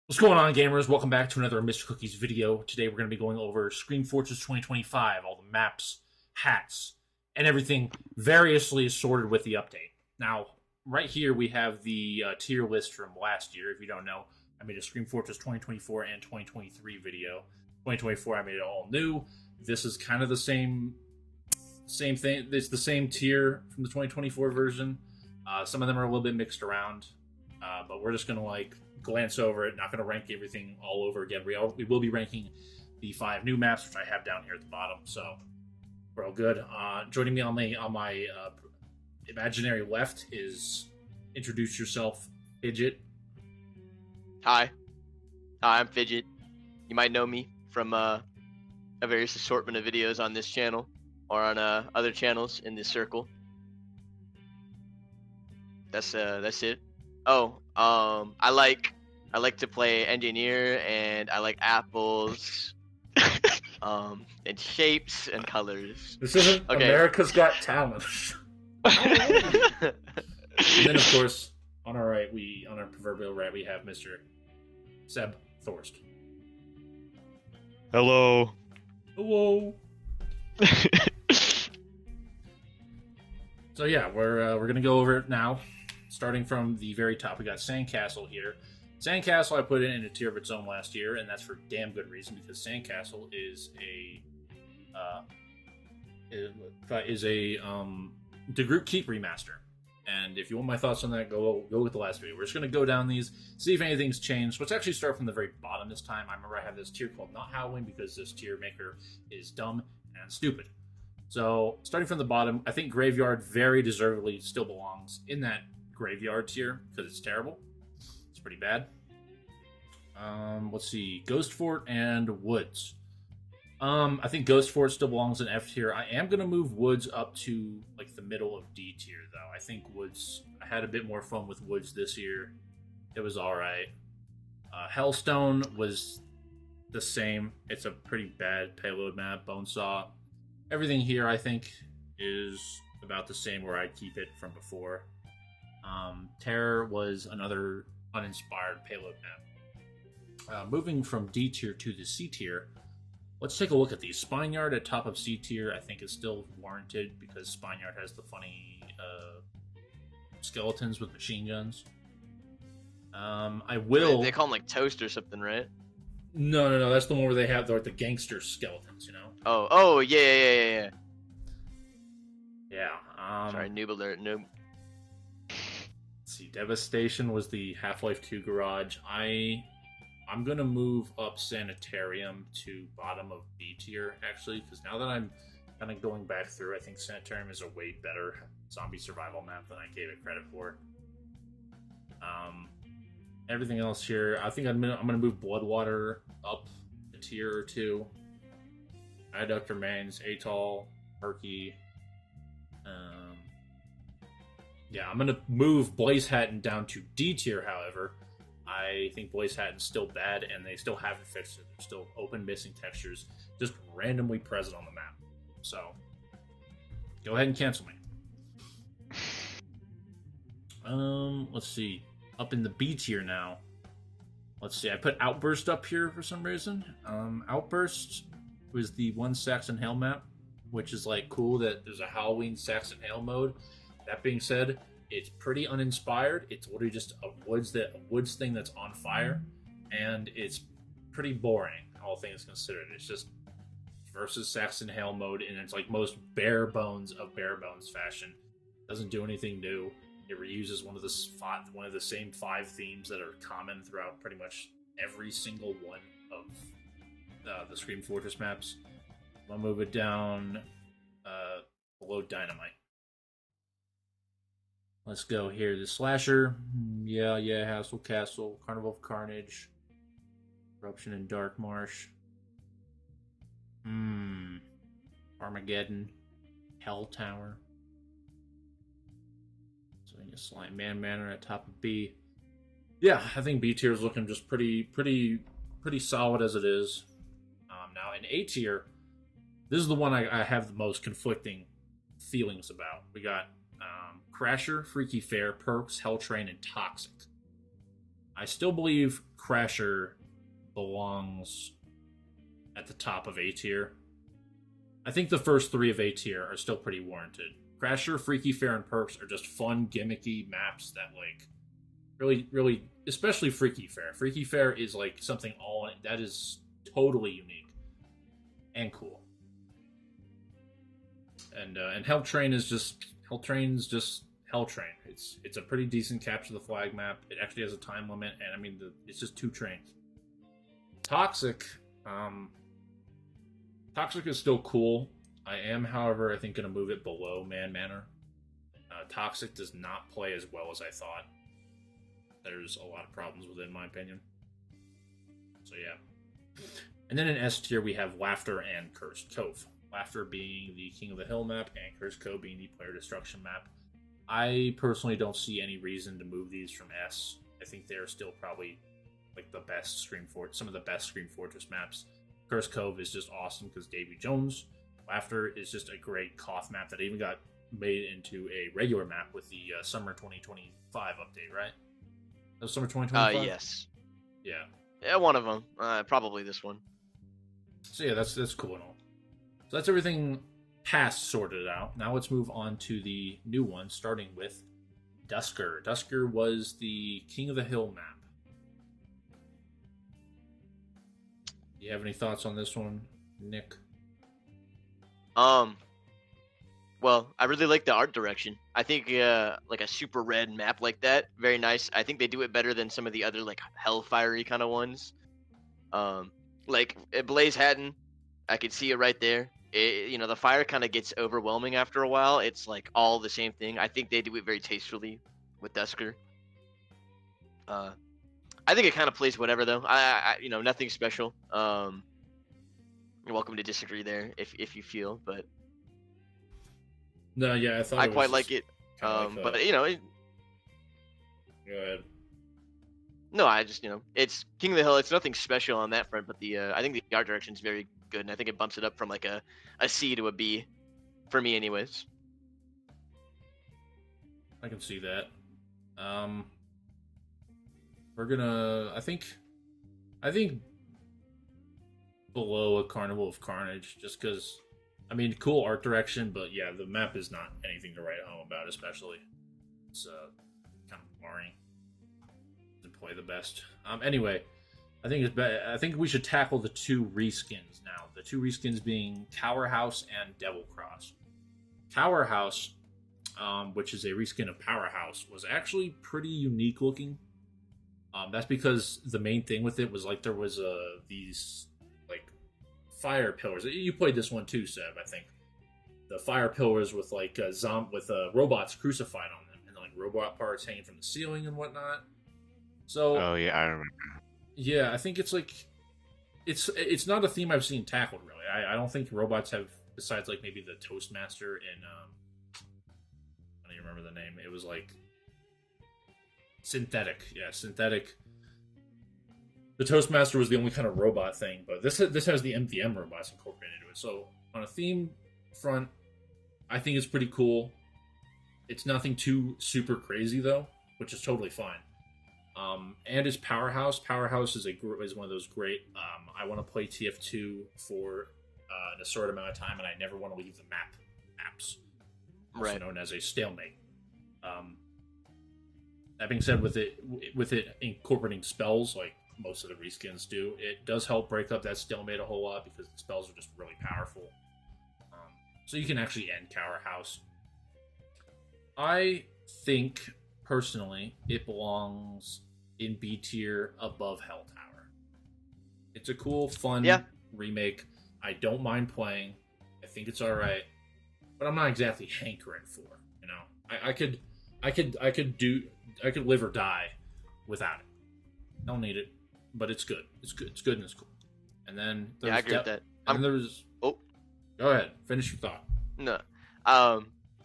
What's going on, gamers? Welcome back to another Mr. Cookies video. Today we're going to be going over Scream Fortress 2025, all the maps, hats, and everything variously assorted with the update. Now, right here we have the tier list from last year. If you don't know, I made a Scream Fortress 2024 and 2023 video. 2024, I made it all new. This is kind of the same thing. It's the same tier from the 2024 version. Some of them are a little bit mixed around, but we're just going to glance over it. Not going to rank everything all over again. We will be ranking the 5 new maps, which I have down here at the bottom. So we're all good. Joining me on my imaginary left is introduce yourself, Fidget. Hi, I'm Fidget. You might know me from a various assortment of videos on this channel or on other channels in this circle. That's it. Oh, I like to play engineer, and I like apples, and shapes and colors. This isn't Okay. America's Got Talent. And then, of course, on our right, on our proverbial right, we have Mr. Seb Thorst. Hello. Hello. So yeah, we're gonna go over it now. Starting from the very top, we got Sandcastle here. Sandcastle I put in a tier of its own last year, and that's for damn good reason, because Sandcastle is a the Group Keep remaster. And if you want my thoughts on that, go with the last video. We're just gonna go down these, see if anything's changed. Let's actually start from the very bottom this time. I remember I have this tier called Not Halloween because this tier maker is dumb and stupid. So starting from the bottom, I think Graveyard very deservedly still belongs in that Graveyard tier because it's terrible. It's pretty bad. Let's see, Ghost Fort and Woods. I think Ghost Fort still belongs in F tier. I am gonna move Woods up to like the middle of D tier though. I think Woods. I had a bit more fun with Woods this year. It was all right. Hellstone was the same. It's a pretty bad payload map. Bonesaw. Everything here I think is about the same where I keep it from before. Terror was another uninspired payload map. Moving from D tier to the C tier, let's take a look at these. Spineyard at top of C tier I think is still warranted because Spineyard has the funny skeletons with machine guns. They call them like Toast or something, right? No. That's the one where they have the gangster skeletons, you know? Oh, yeah. Yeah. Sorry, noob alert, noob. Let's see, Devastation was the Half-Life 2 garage. I'm gonna move up Sanitarium to bottom of B tier, actually, because now that I'm kind of going back through, I think Sanitarium is a way better zombie survival map than I gave it credit for. Everything else here, I think I'm gonna move Bloodwater up a tier or two. Adduct remains, Atoll, Murky. Yeah, I'm gonna move Blaze Hatton down to D tier, however. I think Blaze Hatton's still bad, and they still haven't fixed it. There's still open missing textures, just randomly present on the map. So, go ahead and cancel me. Let's see. Up in the B tier now. Let's see. I put Outburst up here for some reason. Outburst was the one Saxon Hail map, which is like cool that there's a Halloween Saxon Hail mode. That being said, it's pretty uninspired. It's literally just a woods thing that's on fire, and it's pretty boring, all things considered. It's just versus Saxon Hail mode, and it's like most bare bones of bare bones fashion. Doesn't do anything new. It reuses one of the same 5 themes that are common throughout pretty much every single one of the Scream Fortress maps. I'll move it down below Dynamite. Let's go here. The Slasher. Yeah. Hassle Castle. Carnival of Carnage. Corruption in Dark Marsh. Armageddon. Hell Tower. So you Slime Man Manor at top of B. Yeah, I think B tier is looking just pretty solid as it is. Now in A tier, this is the one I have the most conflicting feelings about. We got Crasher, Freaky Fair, Perks, Hell Train, and Toxic. I still believe Crasher belongs at the top of A tier. I think the first 3 of A tier are still pretty warranted. Crasher, Freaky Fair, and Perks are just fun, gimmicky maps that, like, really, especially Freaky Fair. Freaky Fair is, like, something that is totally unique and cool. And Hell Train's just Hell Train. It's a pretty decent capture the flag map. It actually has a time limit, and I mean it's just 2 trains. Toxic is still cool. I am, however, I think going to move it below Man Manor. Toxic does not play as well as I thought. There's a lot of problems with it, in my opinion. So yeah. And then in S tier we have Laughter and Cursed Cove. Laughter being the King of the Hill map, and Cursed Cove being the player destruction map. I personally don't see any reason to move these from S. I think they're still probably like the best some of the best Scream Fortress maps. Cursed Cove is just awesome because Davy Jones. Laughter is just a great Koth map that even got made into a regular map with the summer 2025 update, right? That was summer 2025? Yes. Yeah. Yeah, one of them. Probably this one. So yeah, that's cool and all. So that's everything past sorted out. Now let's move on to the new one, starting with Dusker. Dusker was the King of the Hill map. Do you have any thoughts on this one, Nick? Well, I really like the art direction. I think like a super red map like that, very nice. I think they do it better than some of the other like hellfiery kind of ones. Like Blaze Hatton, I could see it right there. The fire kind of gets overwhelming after a while. It's like all the same thing. I think they do it very tastefully with Dusker. I think it kind of plays whatever though. I nothing special. You're welcome to disagree there if you feel, but no, yeah, I quite like it. But Go ahead. No, I just it's King of the Hill. It's nothing special on that front, but I think the art direction is very good, and I think it bumps it up from like a C to a B, for me, anyways. I can see that. We're gonna. I think below a Carnival of Carnage, just because. I mean, cool art direction, but yeah, the map is not anything to write home about. Especially, it's kind of boring. Doesn't play the best. Anyway. I think we should tackle the 2 reskins now. The 2 reskins being Tower House and Devil Cross. Tower House, which is a reskin of Powerhouse, was actually pretty unique looking. That's because the main thing with it was like there was these like fire pillars. You played this one too, Seb. I think the fire pillars with like robots crucified on them and like robot parts hanging from the ceiling and whatnot. So. Oh yeah, I remember. Yeah, I think it's like it's not a theme I've seen tackled really. I don't think robots have, besides like maybe the Toastmaster in I don't even remember the name. It was like Synthetic. Yeah, Synthetic. The Toastmaster was the only kind of robot thing, but this has the MVM robots incorporated into it. So on a theme front, I think it's pretty cool. It's nothing too super crazy though, which is totally fine. And it's Powerhouse. Powerhouse is one of those great. I want to play TF2 for an assorted amount of time, and I never want to leave the maps, also right, known as a stalemate. That being said, with it incorporating spells like most of the reskins do, it does help break up that stalemate a whole lot because the spells are just really powerful. So you can actually end Tower House. I think personally it belongs in B tier above Hell Tower. It's a cool, fun remake. I don't mind playing. I think it's alright, but I'm not exactly hankering for. I could live or die without it. Don't need it, but it's good. It's good. It's good and it's cool. And then I agree with that. And there's go ahead, finish your thought. No, I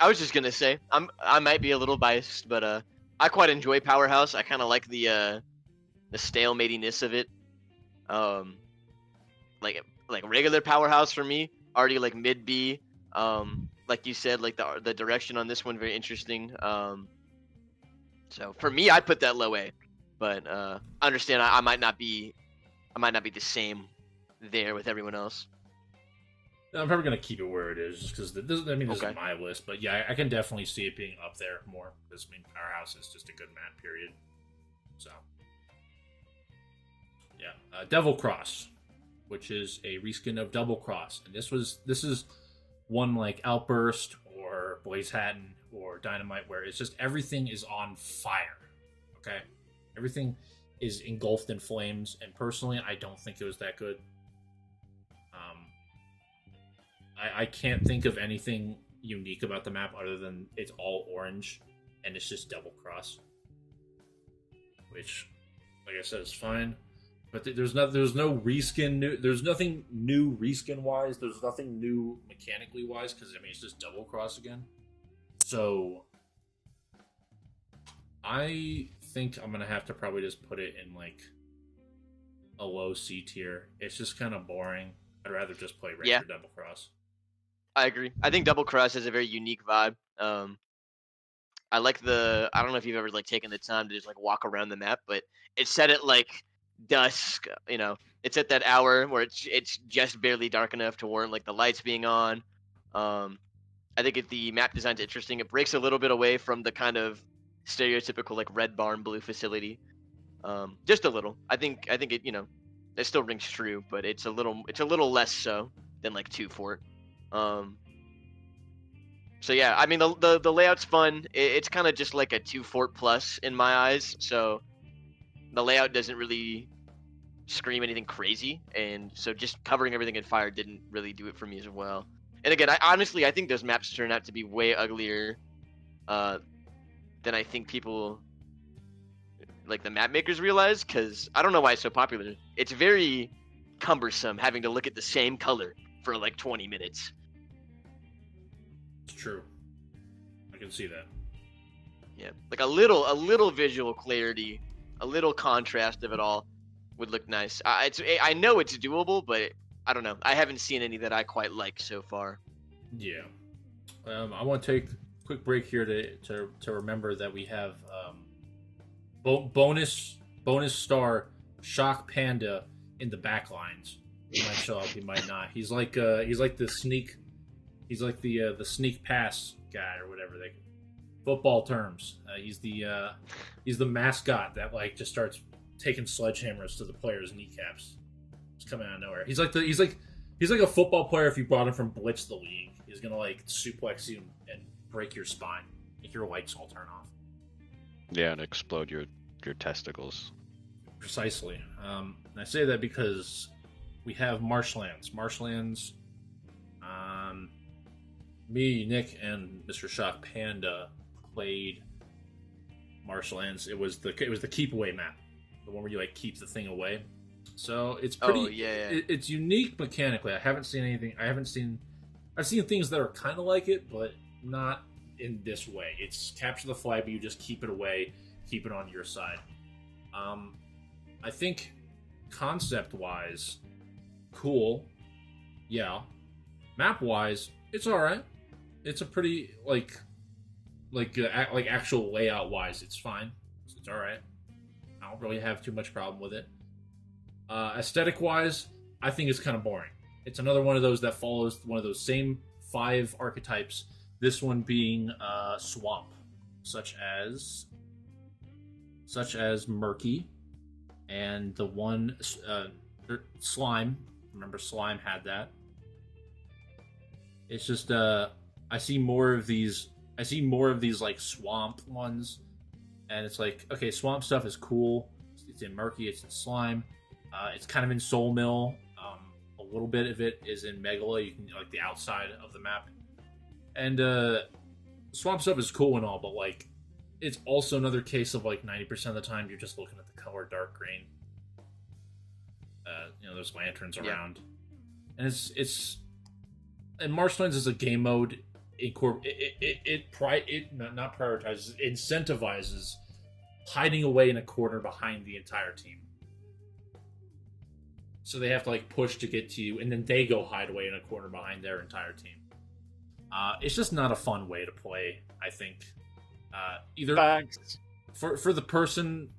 was just gonna say I might be a little biased, but I quite enjoy Powerhouse. I kind of like the stalematiness of it. Like regular Powerhouse for me, already like mid B. Like you said, like the direction on this one very interesting. So for me, I put that low A. but I understand I might not be the same there with everyone else. I'm probably gonna keep it where it is, just because this Okay. isn't my list, but yeah, I can definitely see it being up there more. Because Powerhouse is just a good map, period. So, yeah, Devil Cross, which is a reskin of Double Cross, and this is one like Outburst or Blaze Hatton or Dynamite, where it's just everything is on fire. Okay, everything is engulfed in flames, and personally, I don't think it was that good. I can't think of anything unique about the map other than it's all orange and it's just Double Cross, which, like I said, is fine. But there's no reskin new. There's nothing new reskin wise. There's nothing new mechanically wise because it's just Double Cross again. So I think I'm gonna have to probably just put it in like a low C tier. It's just kind of boring. I'd rather just play regular Double Cross. I agree. I think Double Cross has a very unique vibe. I like I don't know if you've ever like taken the time to just like walk around the map, but it's set at like dusk. It's at that hour where it's just barely dark enough to warrant like the lights being on. I think if the map design's interesting, it breaks a little bit away from the kind of stereotypical like red barn blue facility. Just a little. I think it it still rings true, but it's a little less so than like 2 Fort. So yeah, I mean the layout's fun. It's kind of just like a 2 Fort plus in my eyes. So the layout doesn't really scream anything crazy, and so just covering everything in fire didn't really do it for me as well. And again, I think those maps turn out to be way uglier than I think people like the map makers realize, because I don't know why it's so popular. It's very cumbersome having to look at the same color for like 20 minutes. It's true. I can see that. Yeah, like a little visual clarity, a little contrast of it all would look nice. I know it's doable, but I don't know. I haven't seen any that I quite like so far. Yeah. I want to take a quick break here to remember that we have bonus star Shock Panda in the back lines. He might show up, he might not. He's like the sneak pass guy or whatever they football terms. He's the mascot that like just starts taking sledgehammers to the players' kneecaps. It's coming out of nowhere. He's like a football player if you brought him from Blitz the League. He's gonna like suplex you and break your spine, make your lights all turn off. Yeah, and explode your testicles. Precisely. And I say that because we have Marshlands. Marshlands. Me, Nick, and Mr. Shock Panda played Marshlands. It was the keep away map, the one where you like keep the thing away. So it's pretty. Oh, yeah. It's unique mechanically. I've seen things that are kind of like it, but not in this way. It's capture the flag, but you just keep it away, keep it on your side. I think concept-wise, cool. Yeah. Map-wise, it's all right. It's a pretty like actual layout-wise, it's fine. It's all right. I don't really have too much problem with it. Aesthetic-wise, I think it's kind of boring. It's another one of those that follows one of those same 5 archetypes. This one being swamp, such as Murky, and the one Slime. Remember, Slime had that. It's just I see more of these like swamp ones, and it's like, okay, swamp stuff is cool. It's in Murky, it's in Slime. It's kind of in Soul Mill. A little bit of it is in Megala. You can like the outside of the map, and swamp stuff is cool and all, but like it's also another case of like 90% of the time you're just looking at the color dark green. There's lanterns around, and it's and Marshlands is a game mode. It not prioritizes, it incentivizes hiding away in a corner behind the entire team. So they have to like push to get to you, and then they go hide away in a corner behind their entire team. It's just not a fun way to play, I think. Either Thanks. for the person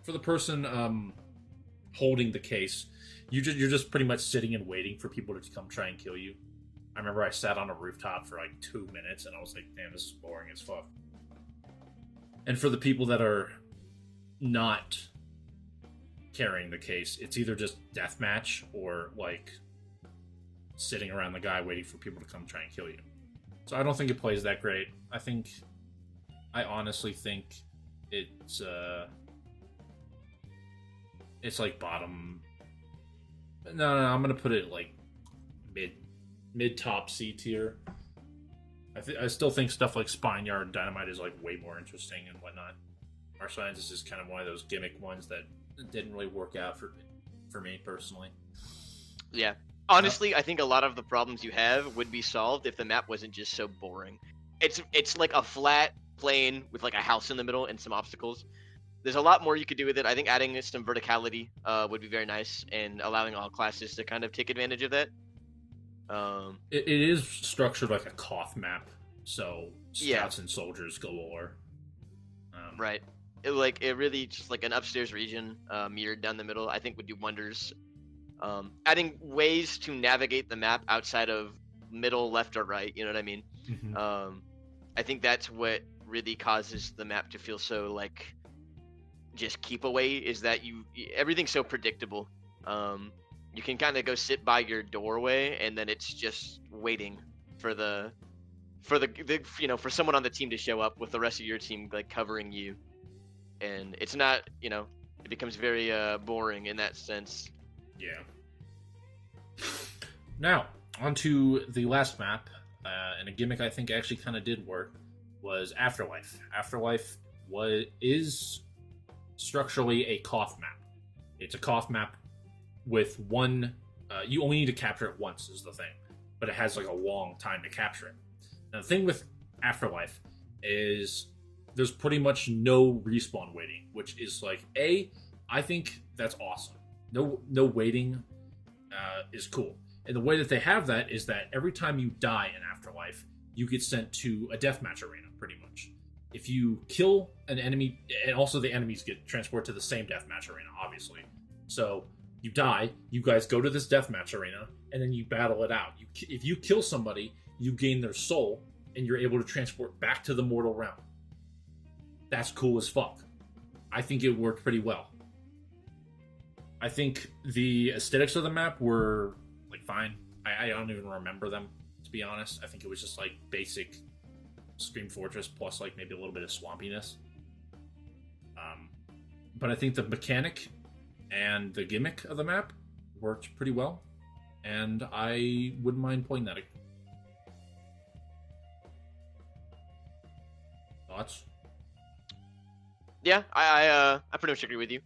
for the person holding the case, you're just pretty much sitting and waiting for people to come try and kill you. I remember I sat on a rooftop for like 2 minutes, and I was like, "Damn, this is boring as fuck." And for the people that are not carrying the case, it's either just deathmatch or like sitting around the guy waiting for people to come try and kill you. So I don't think it plays that great. I honestly think it's like bottom. No, I'm gonna put it like mid top C tier. I still think stuff like Spineyard and Dynamite is like way more interesting and whatnot. Our Science is just kind of one of those gimmick ones that didn't really work out for me personally. Yeah. Honestly, I think a lot of the problems you have would be solved if the map wasn't just so boring. It's like a flat plane with like a house in the middle and some obstacles. There's a lot more you could do with it. I think adding some verticality would be very nice and allowing all classes to kind of take advantage of that. It is structured like a Koth map, so scouts and soldiers galore. Right. It really just like an upstairs region mirrored down the middle, I think would do wonders. Adding ways to navigate the map outside of middle, left, or right, you know what I mean? Mm-hmm. I think that's what really causes the map to feel so like just keep away, is that everything's so predictable. You can kind of go sit by your doorway and then it's just waiting for the for someone on the team to show up with the rest of your team like covering you, and it's not, it becomes very boring in that sense. Yeah. Now, on to the last map, and a gimmick I think actually kind of did work, was Afterlife. Afterlife is structurally a Koth map. It's a Koth map with one... you only need to capture it once is the thing, but it has like a long time to capture it. Now, the thing with Afterlife is there's pretty much no respawn waiting, which is like, I think that's awesome. No waiting is cool. And the way that they have that is that every time you die in Afterlife, you get sent to a deathmatch arena, pretty much. If you kill an enemy, and also the enemies get transported to the same deathmatch arena, obviously. So you die, you guys go to this deathmatch arena, and then you battle it out. If you kill somebody, you gain their soul, and you're able to transport back to the mortal realm. That's cool as fuck. I think it worked pretty well. I think the aesthetics of the map were like fine. I don't even remember them, to be honest. I think it was just like basic Scream Fortress plus like maybe a little bit of swampiness. But I think the mechanic and the gimmick of the map worked pretty well, and I wouldn't mind playing that. Thoughts? Yeah, I pretty much agree with you.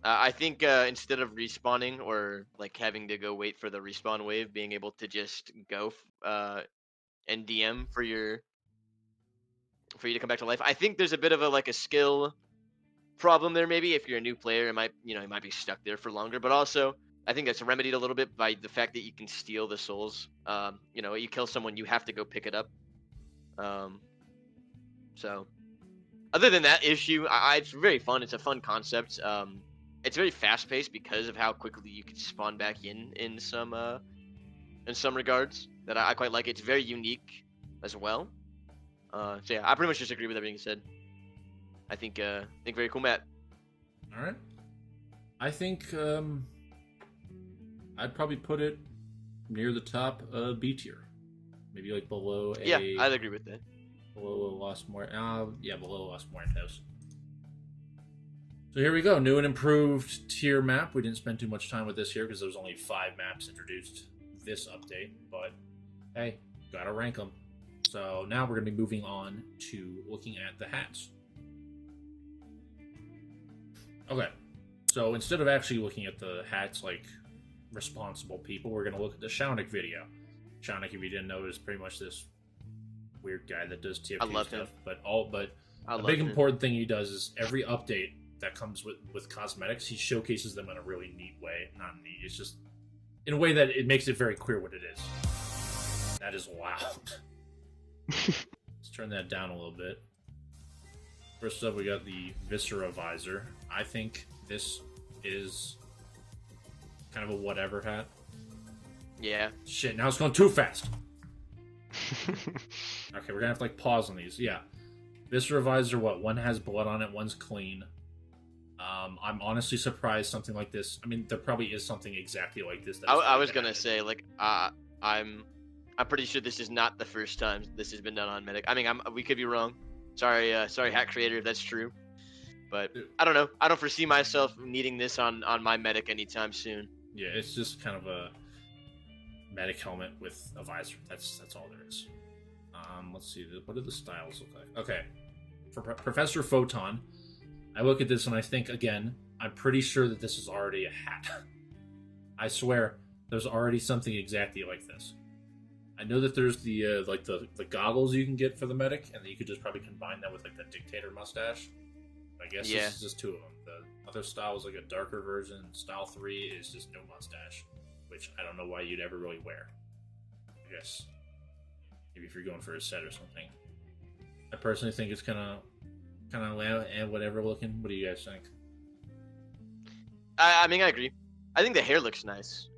I think instead of respawning or like having to go wait for the respawn wave, being able to just go and DM for you to come back to life. I think there's a bit of a skill problem there. Maybe if you're a new player, it might be stuck there for longer. But also, I think that's remedied a little bit by the fact that you can steal the souls. You kill someone, you have to go pick it up. So, other than that issue, it's very fun. It's a fun concept. It's very fast paced because of how quickly you can spawn back in some regards that I quite like. It's very unique as well. So yeah, I pretty much just agree with everything you said. I think very cool, Matt. All right. I think I'd probably put it near the top of B tier, maybe like below a. Yeah, I'd agree with that. Below Lost below Lost Muertos. So here we go, new and improved tier map. We didn't spend too much time with this here because there was only 5 maps introduced this update, but hey, gotta rank them. So now we're going to be moving on to looking at the hats. Okay, so instead of actually looking at the hats like responsible people, we're going to look at the Shaunik video. Shaunik, if you didn't know, is pretty much this weird guy that does TFT I love stuff. him. But a big important thing he does is every update that comes with cosmetics, he showcases them in a really neat way. Not neat, it's just in a way that it makes it very clear what it is. That is loud. Let's turn that down a little bit. First up, we got the Viscera Visor. I think this is kind of a whatever hat. Yeah. Shit, now it's going too fast. Okay, we're gonna have to like pause on these. Yeah. Viscera Visor, what? One has blood on it, one's clean. I'm honestly surprised something like this. I mean, there probably is something exactly like this. I was gonna say, like, I'm pretty sure this is not the first time this has been done on Medic. I mean, we could be wrong. Sorry, Hack Creator, if that's true. But I don't know. I don't foresee myself needing this on my Medic anytime soon. Yeah, it's just kind of a Medic helmet with a visor. That's all there is. Let's see. What do the styles look like? Okay, for Professor Photon, I look at this and I think, again, I'm pretty sure that this is already a hat. I swear, there's already something exactly like this. I know that there's the like the goggles you can get for the Medic, and you could just probably combine that with like the Dictator mustache. I guess this is just two of them. The other style is like a darker version. Style 3 is just no mustache, which I don't know why you'd ever really wear. I guess maybe if you're going for a set or something. I personally think it's kind of and whatever looking. What do you guys think? I mean, I agree. I think the hair looks nice.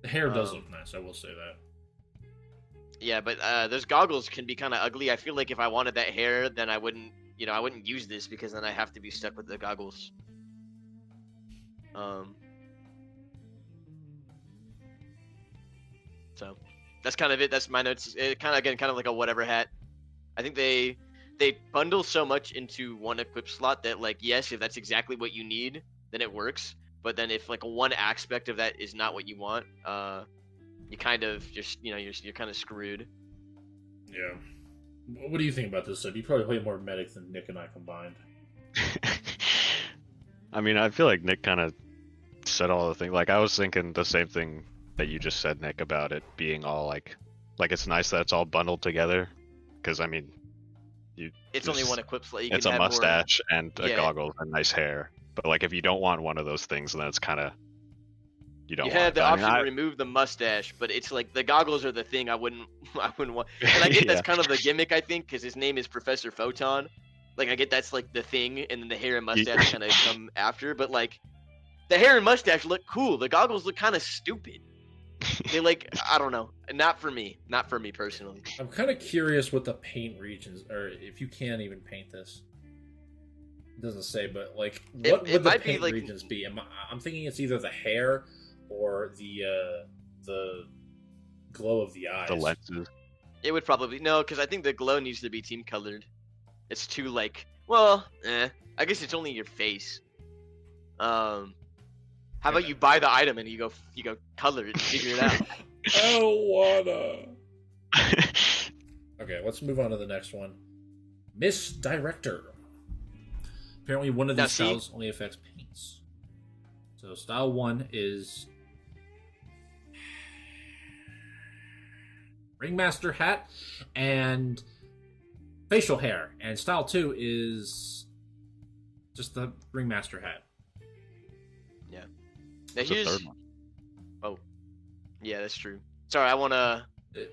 The hair does look nice. I will say that. Yeah, but those goggles can be kind of ugly. I feel like if I wanted that hair, then I wouldn't use this because then I have to be stuck with the goggles. So that's kind of it. That's my notes. It kind of like a whatever hat. I think they bundle so much into one equip slot that, like, yes, if that's exactly what you need, then it works. But then if like one aspect of that is not what you want, you kind of just you're kind of screwed. Yeah. What do you think about this? So you probably play more Medic than Nick and I combined. I mean, I feel like Nick kind of said all the things. Like, I was thinking the same thing that you just said, Nick, about it being all like it's nice that it's all bundled together. Because I mean, it's only one equip slot. It's a mustache and a goggles and nice hair. But like, if you don't want one of those things, then it's kind of you don't. You want had the option to remove the mustache, but it's like the goggles are the thing I wouldn't want. And I get that's kind of the gimmick, I think, because his name is Professor Photon. Like, I get that's like the thing, and then the hair and mustache kind of come after. But like, the hair and mustache look cool. The goggles look kind of stupid. They I don't know. Not for me personally. I'm kind of curious what the paint regions, or if you can even paint this. It doesn't say, but like, what would the paint regions be? I'm thinking it's either the hair or the glow of the eyes. The lenses. It would probably because I think the glow needs to be team colored. It's too I guess it's only your face. How about you buy the item and you go color it and figure it out. I don't wanna. Okay, let's move on to the next one. Misdirector. Apparently, one of these styles only affects paints. So, style 1 is Ringmaster hat and facial hair, and style 2 is just the Ringmaster hat. Yeah. Now here's. Oh, yeah, that's true. Sorry, I wanna.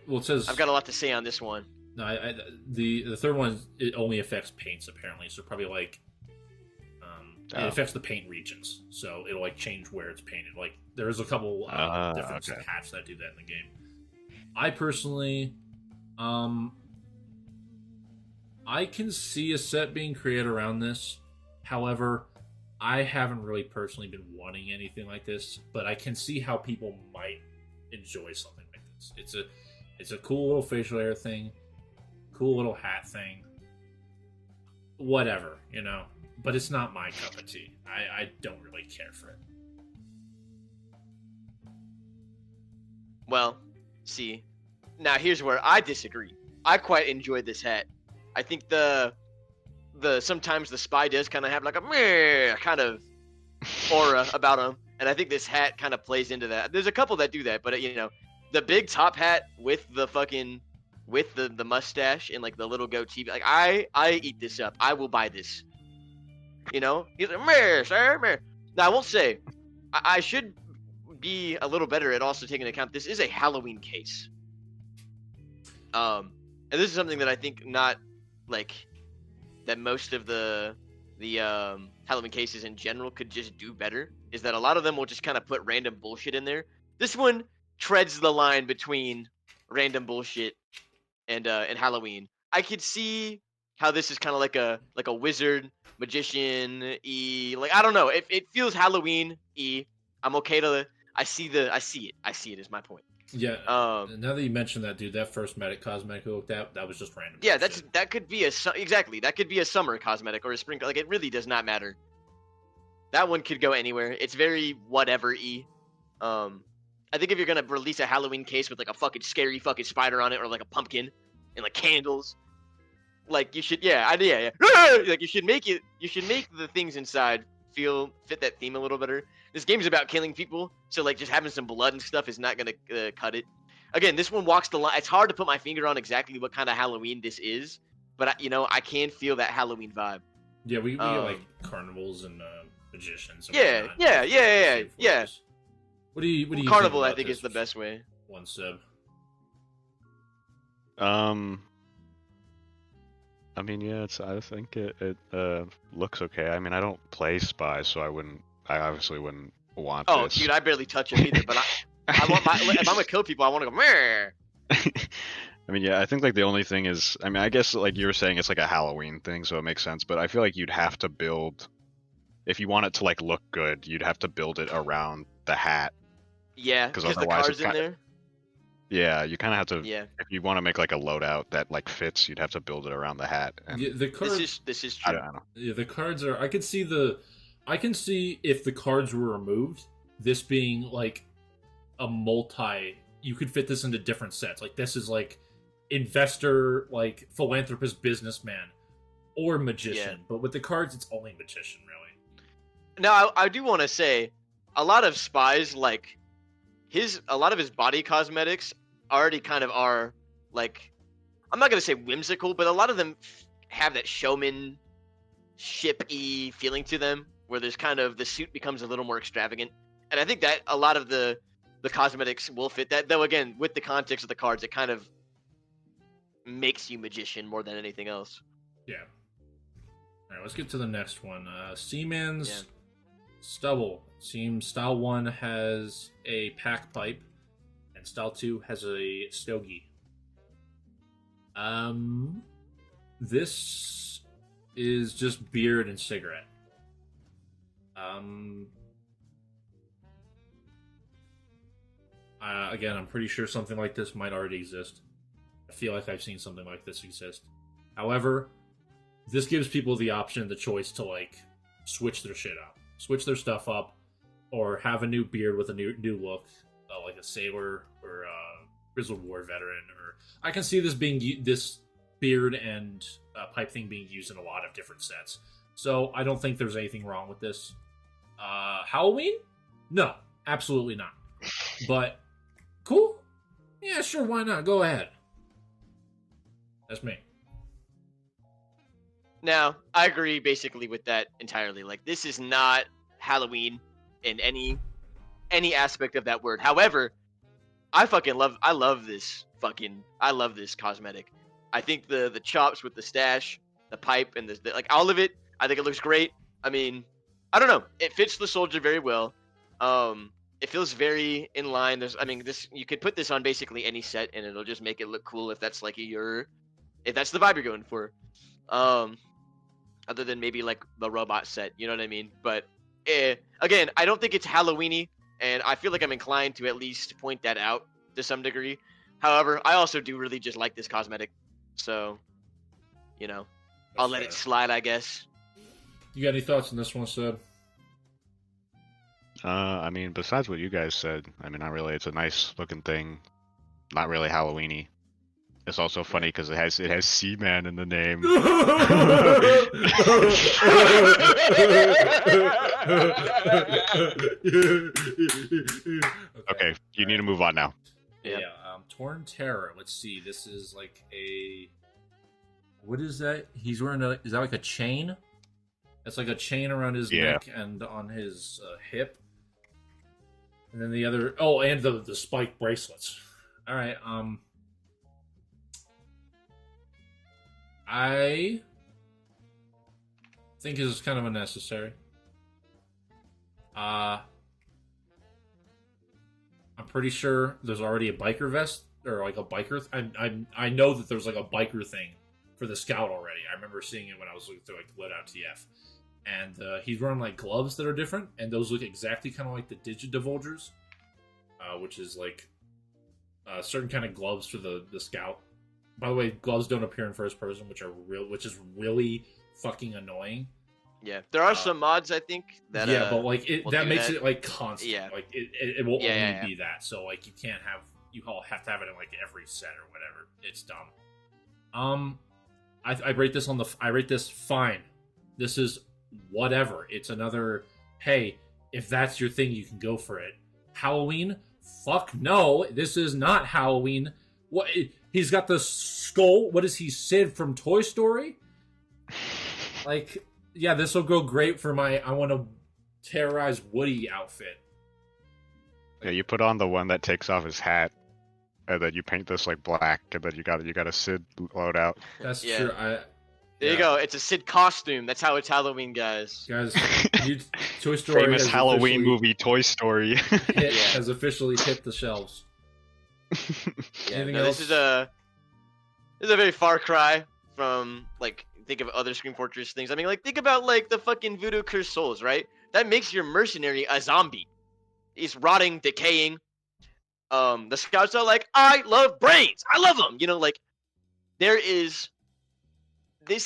Well, it says I've got a lot to say on this one. No, the third one, it only affects paints apparently, so probably like it affects the paint regions, so it'll like change where it's painted. Like there's a couple different hats that do that in the game. I personally, I can see a set being created around this. However, I haven't really personally been wanting anything like this, but I can see how people might enjoy something like this. It's a cool little facial hair thing, cool little hat thing, whatever, but it's not my cup of tea. I don't really care for it. Well, see, now here's where I disagree. I quite enjoyed this hat. I think the sometimes the spy does kind of have like a meh kind of aura about him, and I think this hat kind of plays into that. There's a couple that do that, but the big top hat with the the mustache and like the little goatee, like I eat this up. I will buy this. He's like meh, sir, meh. Now I will say, I should be a little better at also taking into account this is a Halloween case. And this is something that I think not like that most of the Halloween cases in general could just do better is that a lot of them will just kind of put random bullshit in there. This one treads the line between random bullshit and Halloween. I could see how this is kind of like a wizard, magician like I don't know. It feels Halloween I'm okay to I see it is my point. Yeah. Now that you mentioned that, dude, that first cosmetic look, that was just random. Yeah, bullshit. that could be exactly. That could be a summer cosmetic or a spring. Like it really does not matter. That one could go anywhere. It's very whatever-y. I think if you're gonna release a Halloween case with like a fucking scary fucking spider on it or like a pumpkin and like candles, like you should like you should make the things inside fit that theme a little better. This game is about killing people, so like just having some blood and stuff is not gonna cut it. Again, this one walks the line. It's hard to put my finger on exactly what kind of Halloween this is, but I can feel that Halloween vibe. Yeah, we get like carnivals and magicians. And yeah. What do you Carnival? think I think is the best way. One sub. I mean, yeah, I think it looks okay. I mean, I don't play Spy, so I obviously wouldn't want this. Oh, dude, I barely touch it either, but I want if I'm gonna kill people, I want to go meh. I mean, yeah, I think like the only thing is, I mean, I guess like you were saying, it's like a Halloween thing, so it makes sense. But I feel like you'd have to build, if you want it to like look good, you'd have to build it around the hat. Yeah, because the car's in there. Yeah, you kind of have to. Yeah. If you want to make like a loadout that like fits, you'd have to build it around the hat. And yeah, the cards. This is true. I don't know. Yeah, the cards are. I can see if the cards were removed, this being like a multi. You could fit this into different sets. Like this is like investor, like philanthropist, businessman, or magician. Yeah. But with the cards, it's only magician, really. Now, I do want to say, a lot of Spy's like a lot of his body cosmetics already kind of are like, I'm not gonna say whimsical, but a lot of them have that showmanship-y feeling to them, where there's kind of the suit becomes a little more extravagant, and I think that a lot of the cosmetics will fit that. Though again, with the context of the cards, it kind of makes you magician more than anything else. Yeah. All right, let's get to the next one. Seaman's stubble. Seems Style 1 has a pack pipe, and Style 2 has a stogie. This is just beard and cigarette. Again, I'm pretty sure something like this might already exist. I feel like I've seen something like this exist. However, this gives people the option, the choice to like switch their shit up, switch their stuff up, or have a new beard with a new look, like a sailor or a grizzled war veteran. Or I can see this beard and pipe thing being used in a lot of different sets. So I don't think there's anything wrong with this. Halloween? No, absolutely not. But cool? Yeah, sure, why not? Go ahead. That's me. Now, I agree basically with that entirely. Like, this is not Halloween in any aspect of that word. However, I love this cosmetic. I think the chops with the stash, the pipe, and the like, all of it, I think it looks great. I mean, I don't know. It fits the soldier very well. It feels very in line. You could put this on basically any set, and it'll just make it look cool if that's like if that's the vibe you're going for. Other than maybe like the robot set, you know what I mean? But again, I don't think it's Halloween-y, and I feel like I'm inclined to at least point that out to some degree. However, I also do really just like this cosmetic, so I'll let it slide, I guess. You got any thoughts on this one, Seb? I mean, besides what you guys said, I mean, not really. It's a nice looking thing. Not really Halloween-y. It's also funny because it has Seaman in the name. Okay, you need to move on now. Yeah. Torn Terror. Let's see. This is like what is that? He's wearing is that like a chain? That's like a chain around his neck and on his hip. And then the other, and the spike bracelets. All right. think is kind of unnecessary. I'm pretty sure there's already a biker vest or like a biker. I know that there's like a biker thing for the scout already. I remember seeing it when I was looking through like the loadout TF, and he's wearing like gloves that are different, and those look exactly kind of like the Digidivulgers, which is like certain kind of gloves for the scout. By the way, gloves don't appear in first person, which is really fucking annoying. Yeah, there are some mods I think that. Yeah, but like that makes that. it like constant. Yeah. Like it will only be that. So like you all have to have it in like every set or whatever. It's dumb. I rate this I rate this fine. This is whatever. It's another. Hey, if that's your thing, you can go for it. Halloween? Fuck no. This is not Halloween. What? He's got the skull. What is he? Sid from Toy Story? Like. Yeah, this will go great for my I want to terrorize Woody outfit. Yeah, you put on the one that takes off his hat, and then you paint this like black, and then you got a Sid loadout. That's Yeah. true. There you go. It's a Sid costume. That's how it's Halloween, guys. Guys, Toy Story Famous Halloween movie, Toy Story. Has officially hit the shelves. Anything else? This is a very far cry from like think of other Scream Fortress things. I mean, like think about like the fucking Voodoo Cursed Souls, right? That makes your mercenary a zombie. He's rotting, decaying. The scouts are like, I love brains. I love them. You know, like this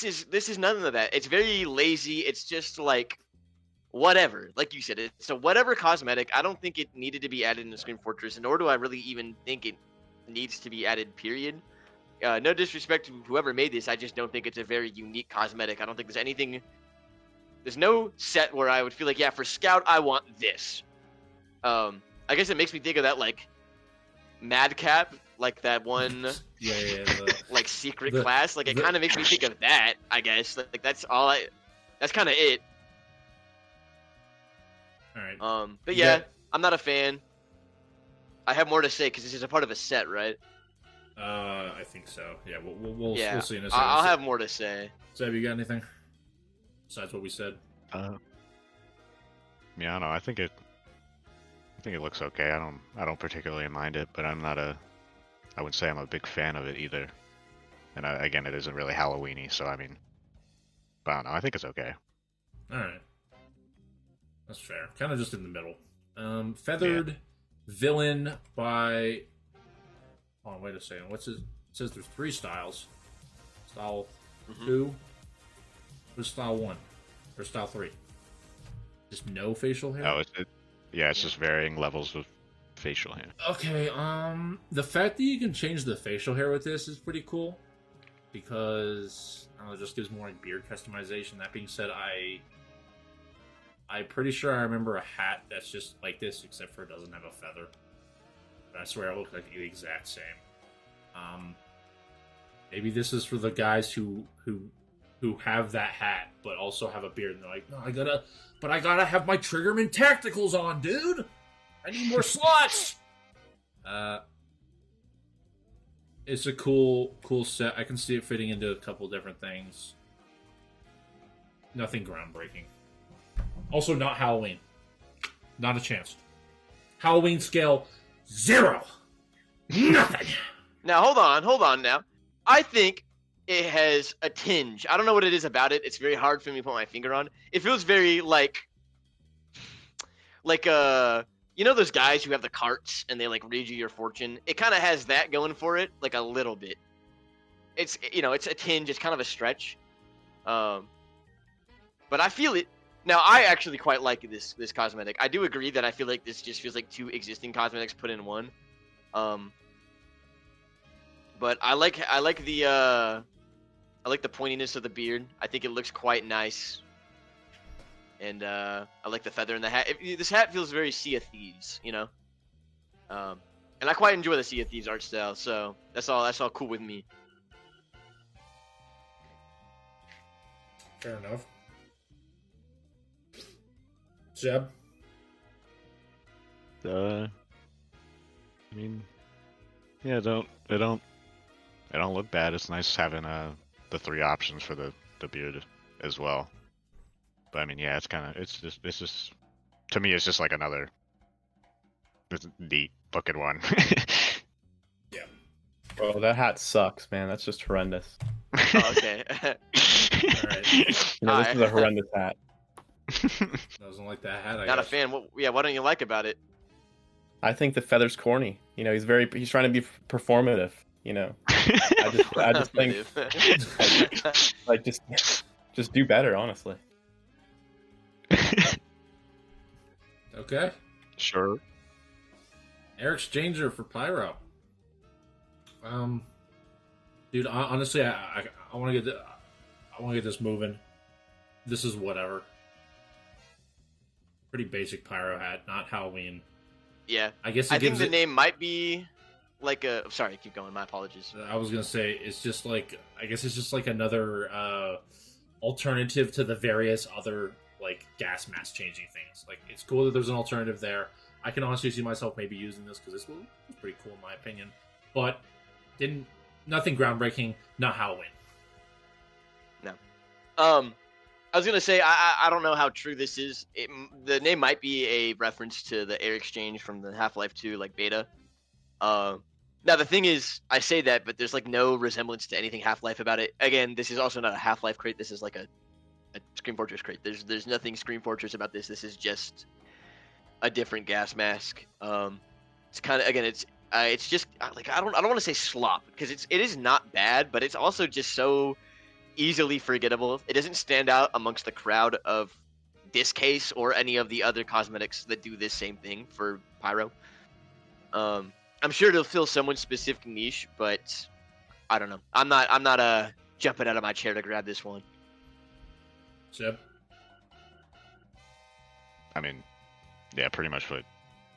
is none of that. It's very lazy. It's just like whatever. Like you said, it's a whatever cosmetic. I don't think it needed to be added in the Scream Fortress, nor do I really even think it needs to be added, period. No disrespect to whoever made this, I just don't think it's a very unique cosmetic. I don't think there's no set where I would feel like, yeah, for Scout, I want this. I guess it makes me think of that, like, Madcap, like that one, like, secret class. Like, it kind of makes me think of that, I guess. Like, that's kind of it. All right. But yeah, I'm not a fan. I have more to say, because this is a part of a set, right? I think so. Yeah, we'll see in a second. I'll have more to say. So, have you got anything besides what we said? Yeah, I don't know. I think it looks okay. I don't particularly mind it, but I wouldn't say I'm a big fan of it either. And again, it isn't really Halloween-y, so I mean, but I don't know. I think it's okay. All right, that's fair. Kind of just in the middle. Feathered Villain by. Oh, wait a second. What's his? It says there's 3 styles. Style 2. What's style 1? Or style 3? Just no facial hair? No, it's just varying levels of facial hair. Okay, the fact that you can change the facial hair with this is pretty cool. Because, I don't know, it just gives more like beard customization. That being said, I'm pretty sure I remember a hat that's just like this, except for it doesn't have a feather. I swear it looked like the exact same. Maybe this is for the guys who have that hat but also have a beard, and they're like, no, I gotta have my Triggerman tacticals on, dude. I need more slots. It's a cool set. I can see it fitting into a couple different things. Nothing groundbreaking. Also, not Halloween. Not a chance. Halloween scale 0. Nothing. Now, hold on now. I think it has a tinge. I don't know what it is about it. It's very hard for me to put my finger on. It feels very like you know those guys who have the carts and they like read you your fortune? It kind of has that going for it, like a little bit. It's it's a tinge. It's kind of a stretch. But I feel it. Now, I actually quite like this cosmetic. I do agree that I feel like this just feels like 2 existing cosmetics put in one. But I like the pointiness of the beard. I think it looks quite nice. And I like the feather in the hat. This hat feels very Sea of Thieves, you know. And I quite enjoy the Sea of Thieves art style, so that's all cool with me. Fair enough. Jeb? I mean, yeah, they don't look bad. It's nice having the 3 options for the beard as well. But I mean, yeah, it's just to me, it's just like another neat looking one. Bro, that hat sucks, man. That's just horrendous. Oh, okay. All right. This is a horrendous hat. Doesn't like that hat. I Not a guess. fan. What don't you like about it? I think the feather's corny. He's trying to be performative. I just think like just do better, honestly. Okay. Sure. Air exchanger for Pyro. Dude, honestly, I want to get this moving. This is whatever. Pretty basic Pyro hat, not Halloween. Yeah. I guess I think the name might be like a. Sorry, keep going. My apologies. I was gonna say it's just like another alternative to the various other like gas mask changing things. Like it's cool that there's an alternative there. I can honestly see myself maybe using this because this was pretty cool in my opinion, but nothing groundbreaking, not Halloween. No. I was gonna say I don't know how true this is. The name might be a reference to the air exchange from the Half-Life 2 like beta. Now the thing is, I say that, but there's like no resemblance to anything Half-Life about it. Again, this is also not a Half-Life crate. This is like a Scream Fortress crate. There's nothing Scream Fortress about this. This is just a different gas mask. It's kind of it's just like I don't want to say slop because it is not bad, but it's also just so easily forgettable. It doesn't stand out amongst the crowd of this case or any of the other cosmetics that do this same thing for Pyro. I'm sure it'll fill someone's specific niche, but I don't know. I'm not jumping out of my chair to grab this one. Seb? I mean, yeah, pretty much what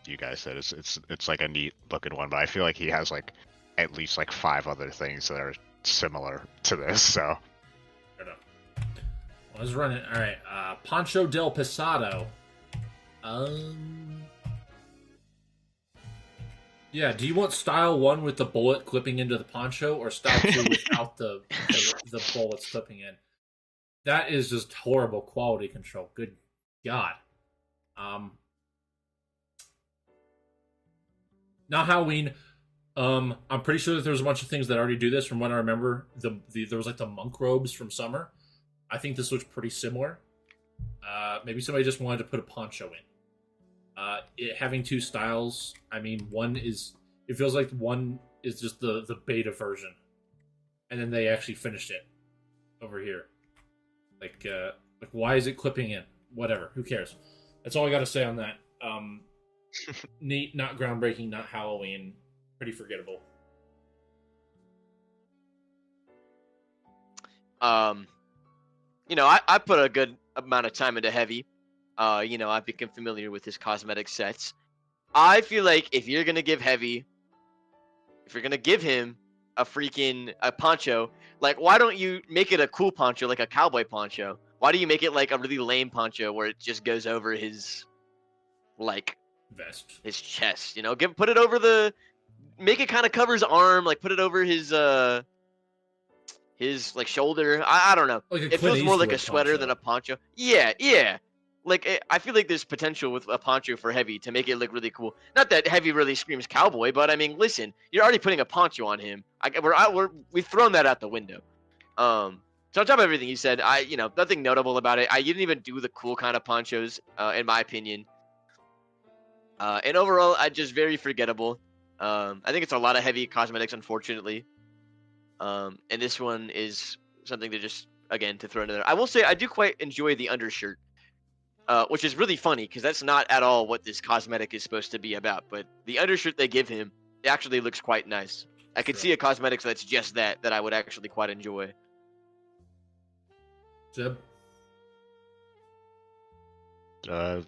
you guys said. It's like a neat looking one, but I feel like he has like at least like 5 other things that are similar to this. So let's run it. All right, Pancho del Pasado. Yeah, do you want style 1 with the bullet clipping into the poncho, or style 2 without the bullets clipping in? That is just horrible quality control. Good God. Not Halloween. I'm pretty sure that there's a bunch of things that already do this. From what I remember, there was like the monk robes from Summer. I think this looks pretty similar. Maybe somebody just wanted to put a poncho in. Having 2 styles, I mean, it feels like one is just the beta version, and then they actually finished it over here. Like why is it clipping in? Whatever, who cares? That's all I got to say on that. Neat, not groundbreaking, not Halloween, pretty forgettable. I put a good amount of time into Heavy. I've become familiar with his cosmetic sets. I feel like if you're gonna give Heavy, if you're gonna give him a poncho, like why don't you make it a cool poncho, like a cowboy poncho? Why do you make it like a really lame poncho where it just goes over his like Vest, his chest? Put it over make it kind of cover his arm, like put it over his like shoulder. I don't know. like It feels more like a sweater poncho. than a poncho. Yeah. Like I feel like there's potential with a poncho for Heavy to make it look really cool. Not that Heavy really screams cowboy, but I mean, listen, you're already putting a poncho on him. We've thrown that out the window. So on top of everything you said, nothing notable about it. You didn't even do the cool kind of ponchos, in my opinion. And overall, just very forgettable. I think it's a lot of Heavy cosmetics, unfortunately. And this one is something to just, again, to throw in there. I will say I do quite enjoy the undershirt, which is really funny because that's not at all what this cosmetic is supposed to be about. But the undershirt they give him, it actually looks quite nice. I could see a cosmetics that's just that I would actually quite enjoy. Jeb? I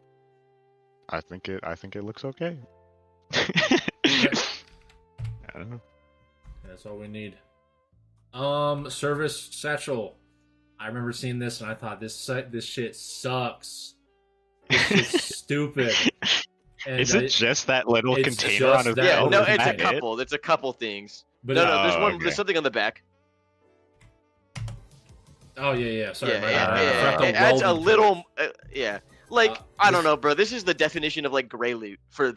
think it looks okay. I don't know. That's all we need. Service satchel. I remember seeing this and I thought this shit sucks. This shit's stupid. And Is it just that little it's container just on his that Yeah, belt? no, little Is it's a that container. it? couple. It's a couple things. But No, there's one. okay. There's something on the back. Oh yeah. Sorry, Yeah, my bad. I yeah, forgot the it adds a welding little, torch. yeah. Like I don't This- know, bro. This is the definition of like gray loot for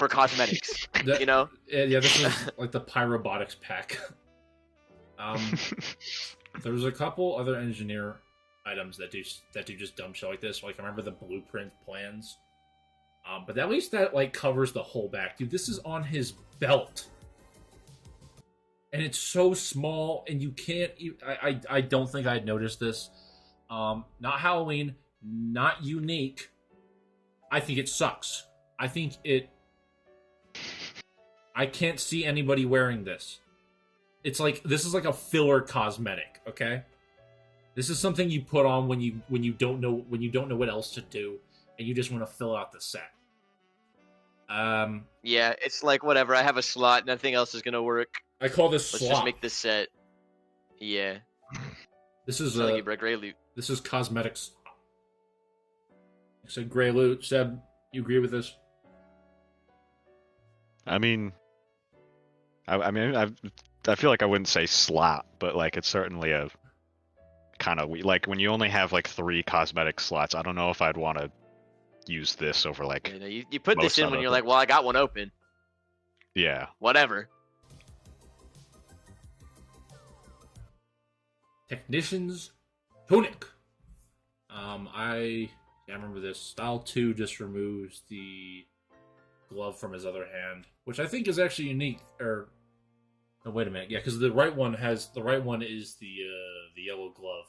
cosmetics. that- You know? yeah, this is like the pyrobotics pack. There's a couple other engineer items that do just dumb shit like this. Like I remember the blueprint plans. But at least that like covers the whole back, dude. This is on his belt, and it's so small, and you can't. I don't think I'd noticed this. Not Halloween, not unique. I think it sucks. I think it. I can't see anybody wearing this. It's like this is like a filler cosmetic, okay? This is something you put on when you don't know what else to do, and you just want to fill out the set. Yeah, it's like whatever. I have a slot. Nothing else is gonna work. I call this Let's slop. just make this set. Yeah. This is Sounds like you brought gray loot. This is cosmetics. I said gray loot. Seb, you agree with this? I mean, I feel like I wouldn't say slot, but like it's certainly a kind of like when you only have like 3 cosmetic slots. I don't know if I'd want to use this over like. You know, you put this most in out when of you're them. like, well, I got one open. Yeah. Whatever. Technician's tunic. I remember this. Style 2 just removes the glove from his other hand, which I think is actually unique. Or no, wait a minute. Yeah, because the right one is the yellow glove.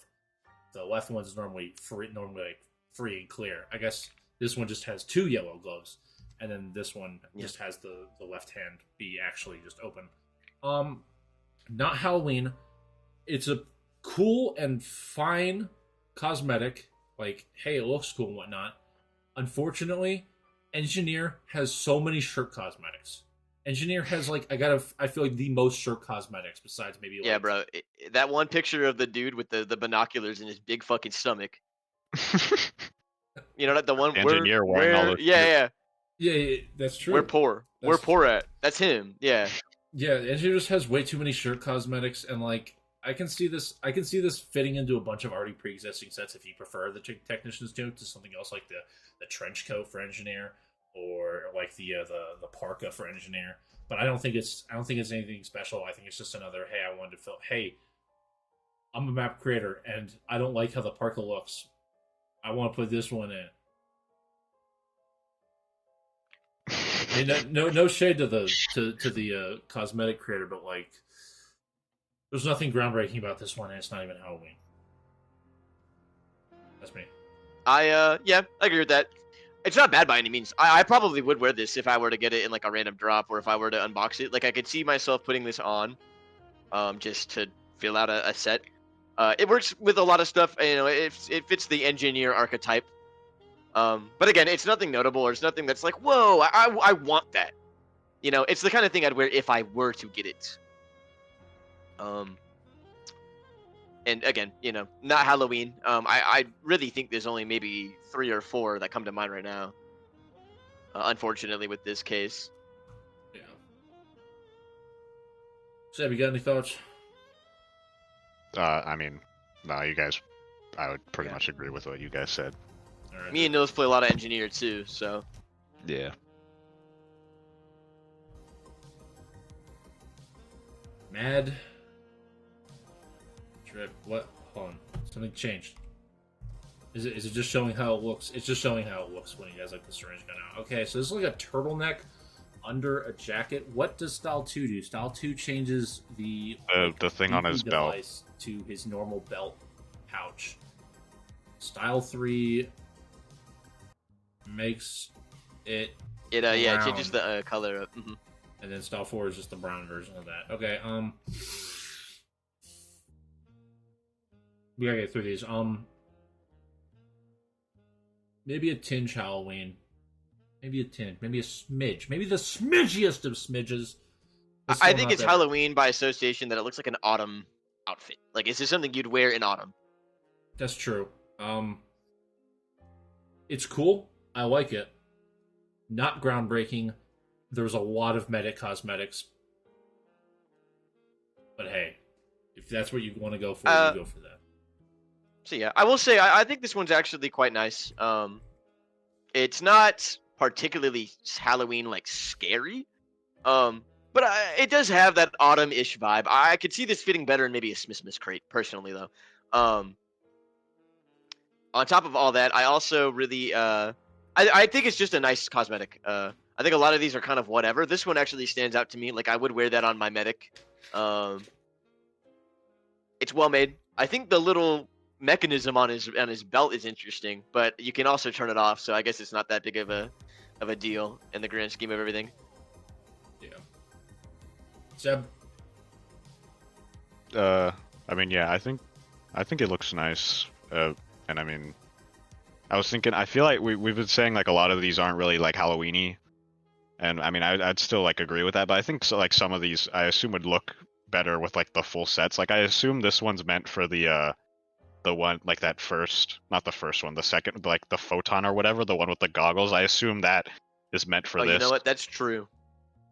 The left one's normally free and clear. I guess this one just has 2 yellow gloves, and then this one just has the left hand be actually just open. Not Halloween. It's a cool and fine cosmetic. Like, hey, it looks cool and whatnot. Unfortunately, Engineer has so many shirt cosmetics. Engineer has like I feel like the most shirt cosmetics besides maybe like, Yeah, bro. That one picture of the dude with the binoculars in his big fucking stomach. You know that the one Engineer wearing all those yeah. Yeah, that's true. We're poor. We're poor at. That's him. Yeah. Yeah, Engineer just has way too many shirt cosmetics, and like I can see this fitting into a bunch of already pre-existing sets if you prefer the Technician's Tunic to something else like the trench coat for Engineer or like the parka for Engineer. But I don't think it's anything special. I think it's just another I wanted to feel I'm a map creator and I don't like how the parka looks. I want to put this one in. I mean, no shade to the cosmetic creator, but like, there's nothing groundbreaking about this one, and it's not even Halloween. That's me. I agree with that. It's not bad by any means. I probably would wear this if I were to get it in like a random drop or if I were to unbox it. Like I could see myself putting this on, just to fill out a set. It works with a lot of stuff. You know, it fits the engineer archetype. But again, it's nothing notable or it's nothing that's like, whoa, I want that. You know, it's the kind of thing I'd wear if I were to get it. And again, you know, not Halloween. I really think there's only maybe 3 or 4 that come to mind right now. Unfortunately, with this case. Yeah. Seb, you got any thoughts? I mean, no, you guys. I would pretty much agree with what you guys said. All right, Me and Nils play a lot of engineer too, so. Yeah. Mad Trip. What? Hold on. Something changed. Is it just showing how it looks? It's just showing how it looks when you guys like the syringe gun out. Okay, so this is like a turtleneck under a jacket. What does Style 2 do? Style 2 changes the thing on his belt to his normal belt pouch. Style 3 makes it It brown. changes the color. Mm-hmm. And then Style 4 is just the brown version of that. Okay, we gotta get through these. Maybe a tinge Halloween. Maybe a tinge. Maybe a smidge. Maybe the smidgiest of smidges. I think it's Halloween by association that it looks like an autumn outfit. Like, is this something you'd wear in autumn? That's true. It's cool. I like it. Not groundbreaking. There's a lot of medic cosmetics. But hey, If that's what you want to go for, you go for that. So yeah, I will say I think this one's actually quite nice. It's not particularly Halloween like scary, but it does have that autumn-ish vibe. I could see this fitting better in maybe a Smithmas crate, personally though. On top of all that, I also really I think it's just a nice cosmetic. I think a lot of these are kind of whatever. This one actually stands out to me. Like I would wear that on my medic. It's well made. I think the little mechanism on his belt is interesting, but you can also turn it off. So I guess it's not that big of a deal in the grand scheme of everything. Yeah. Seb. I mean, yeah, I think it looks nice. And I mean, I was thinking, I feel like we've been saying like a lot of these aren't really like Halloweeny, and I mean, I'd still like agree with that, but I think so, like some of these I assume would look better with like the full sets. Like I assume this one's meant for the one like that first, not the first one, the second, like the photon or whatever, the one with the goggles. I assume that is meant for this. You know what? That's true.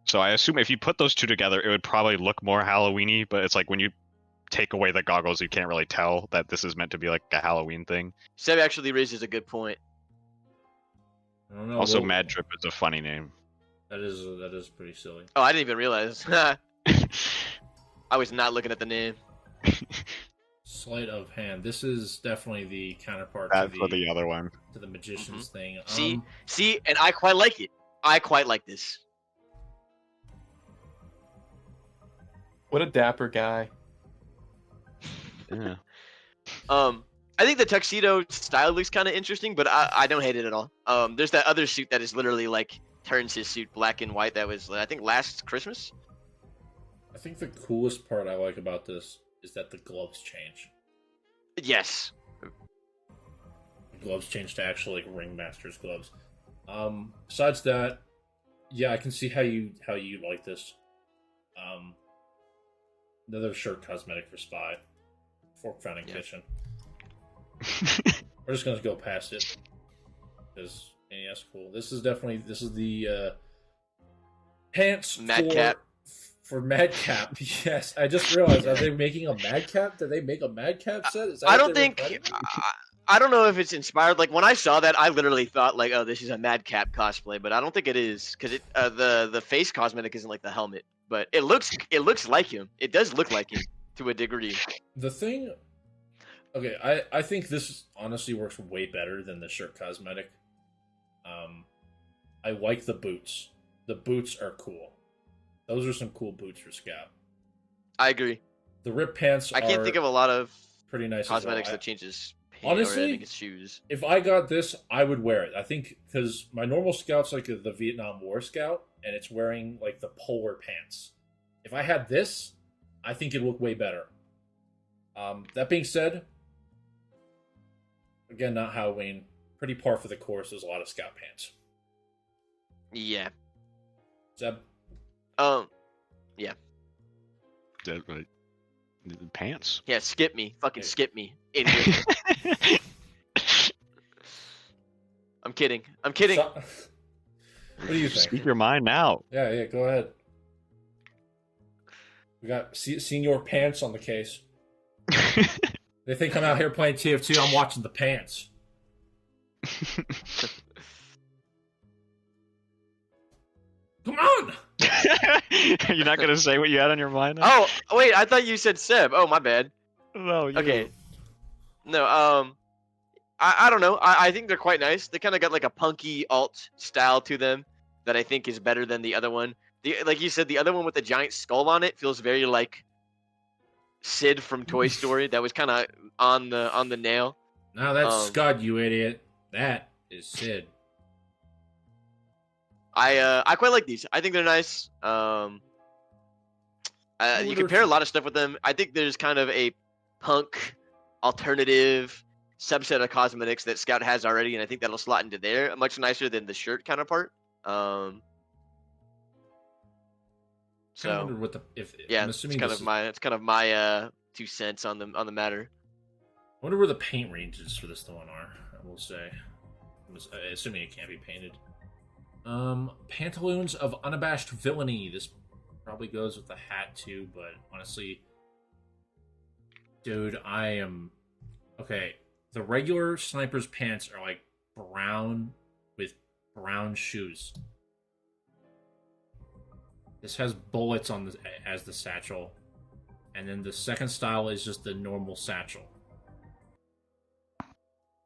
So I assume if you put those two together, it would probably look more Halloweeny, but it's like when you take away the goggles, you can't really tell that this is meant to be like a Halloween thing. Seb actually raises a good point. I don't know. Also, well, Mad Drip is a funny name. That is pretty silly. Oh, I didn't even realize. I was not looking at the name. Sleight of hand. This is definitely the counterpart That's to for the other one. to the magician's thing. See, and I quite like it. I quite like this. What a dapper guy. Yeah. I think the tuxedo style looks kind of interesting, but I don't hate it at all. There's that other suit that is literally like turns his suit black and white. That was I think last Christmas. I think the coolest part I like about this is that the gloves change. Yes. The gloves change to actually like ringmaster's gloves. Besides that, yeah, I can see how you like this. Another shirt cosmetic for Spy. Fork found in kitchen. We're just gonna go past it because yeah, that's cool. This is the pants Madcap. for Madcap. Yes, I just realized. Are they making a Madcap? Did they make a Madcap set? Is that I what don't they were think. planning? I don't know if it's inspired. Like when I saw that, I literally thought like, "Oh, this is a Madcap cosplay," but I don't think it is because the face cosmetic isn't like the helmet, but it looks like him. It does look like him to a degree. The thing. Okay, I think this honestly works way better than the shirt cosmetic. I like the boots. The boots are cool. Those are some cool boots for Scout. I agree. The rip pants. I can't think of a lot of pretty nice cosmetics as well. that changes. Honestly, or I think it's shoes. If I got this, I would wear it. I think because my normal Scout's like the Vietnam War Scout, and it's wearing like the polar pants. If I had this, I think it'd look way better. That being said, again, not Halloween. Pretty par for the course. There's a lot of Scout pants. Yeah. Zeb? Yeah. Right. Pants. Yeah, skip me. Fucking skip me. Idiot. I'm kidding. I'm kidding. What do you think? Speak your mind now. Yeah, go ahead. We got Senior Pants on the case. They think I'm out here playing TF2. I'm watching the pants. Come on! You're not gonna say what you had on your mind? Oh, wait. I thought you said Seb. Oh, my bad. No. You. Okay. No, I don't know. I think they're quite nice. They kind of got like a punky alt style to them that I think is better than the other one. Like you said, the other one with the giant skull on it feels very like Sid from Toy Story. That was kind of on the nail. No, that's Scud, you idiot. That is Sid. I quite like these. I think they're nice. You can pair a lot of stuff with them. I think there's kind of a punk alternative subset of cosmetics that Scout has already, and I think that'll slot into there much nicer than the shirt counterpart. So yeah, it's kind of my 2 cents on the matter. I wonder where the paint ranges for this one are. I will say, assuming it can't be painted. Pantaloons of unabashed villainy. This probably goes with the hat too, but honestly, Dude, I am okay. The regular sniper's pants are like brown with brown shoes. This has bullets on the as the satchel, and then the second style is just the normal satchel.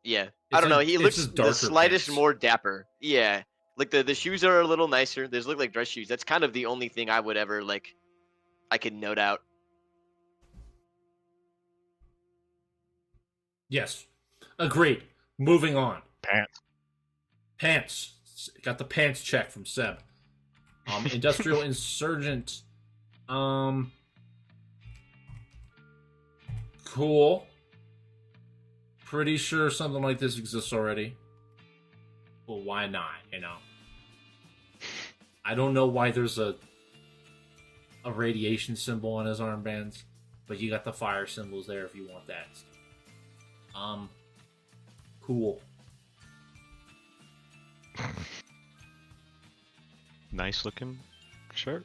Yeah, I don't know. He looks just the darker slightest pants. more dapper. Yeah, like the shoes are a little nicer. Those look like dress shoes. That's kind of the only thing I would ever like. I could note out. Yes, agreed. Moving on. Pants. Pants. Got the pants check from Seb. Industrial Insurgent. Cool. Pretty sure something like this exists already. Well, why not? You know. I don't know why there's a radiation symbol on his armbands, but you got the fire symbols there if you want that. Cool. Nice looking shirt.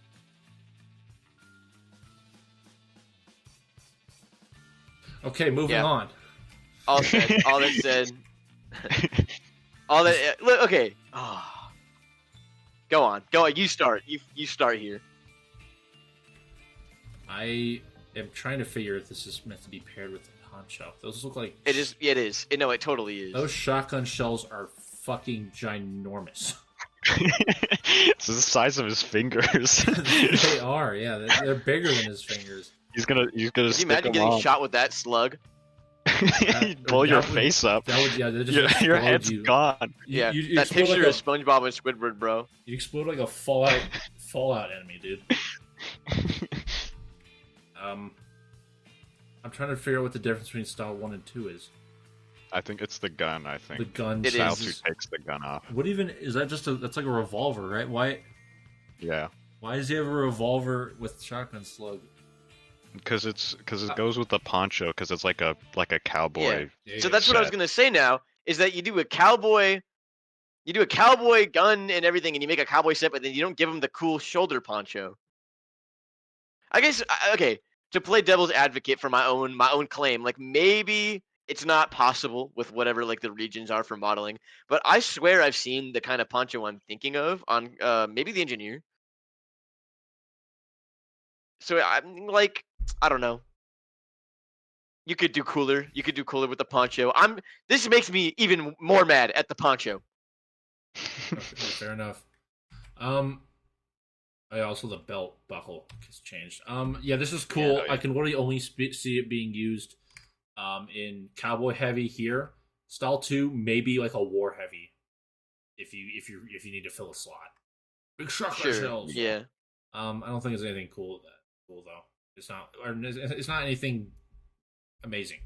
Okay, moving Yeah. on. All said. All that said. All that. Look. Okay. Oh. Go on. Go on. You start. You start here. I am trying to figure if this is meant to be paired with the poncho. Those look like It is. It is. No, it totally is. those shotgun shells are fucking ginormous. It's the size of his fingers. They are, yeah. They're bigger than his fingers. He's gonna Can you stick imagine him getting on. shot with that slug? You'd blow your face up. That would, yeah. That just Your explode head's you. gone. Yeah. You That explode picture like of SpongeBob and Squidward, bro. You explode like a Fallout enemy, dude. I'm trying to figure out what the difference between style 1 and 2 is. I think it's the gun. I think The gun It Style is. 2 takes the gun off. What even is that? That's like a revolver, right? Yeah, Why does he have a revolver with shotgun slug? because it goes with the poncho. Because it's like a cowboy. So that's what I was set. gonna say. Now is that you do a cowboy gun and everything, and you make a cowboy set, but then you don't give him the cool shoulder poncho. I guess okay. To play devil's advocate for my own claim, like maybe it's not possible with whatever like the regions are for modeling, but I swear I've seen the kind of poncho I'm thinking of on maybe the engineer. So I'm like, I don't know. You could do cooler. You could do cooler with the poncho. This makes me even more mad at the poncho. Okay, fair enough. Also the belt buckle has changed. Yeah, this is cool. Yeah, yeah. I can literally only see it being used, in cowboy heavy here. Style 2, maybe like a war heavy, if you need to fill a slot. Big shotgun Sure. shells. Yeah. I don't think it's anything cool though. It's not anything amazing.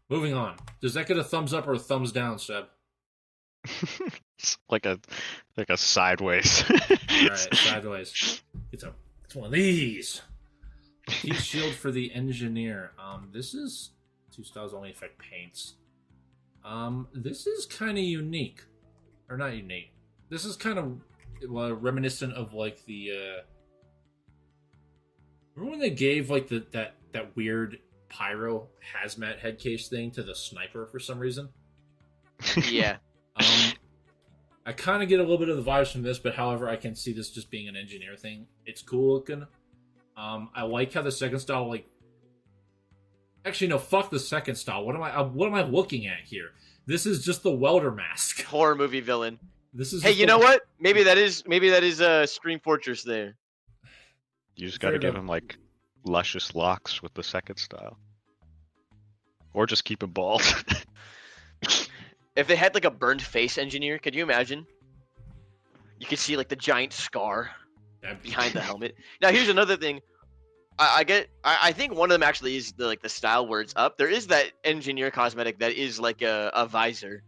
Moving on. Does that get a thumbs up or a thumbs down, Seb? It's like a sideways. Alright, sideways. It's one of these. Heat shield for the engineer. This is 2 styles only affect paints. This is kind of unique, or not unique. This is kind of reminiscent of like the. Remember when they gave like that weird pyro hazmat head case thing to the sniper for some reason? Yeah. I kind of get a little bit of the vibes from this, but however, I can see this just being an engineer thing. It's cool looking. I like how the second style, like, actually no, fuck the second style. What am I looking at here? This is just the welder mask. Horror movie villain. This is. Hey, you know what? Maybe that is Scream Fortress there. You just got to Fair give enough. him like luscious locks with the second style, or just keep him bald. If they had like a burned face engineer, could you imagine? You could see like the giant scar behind the helmet. Now here's another thing. I think one of them actually is the style where it's up. There is that engineer cosmetic that is like a visor.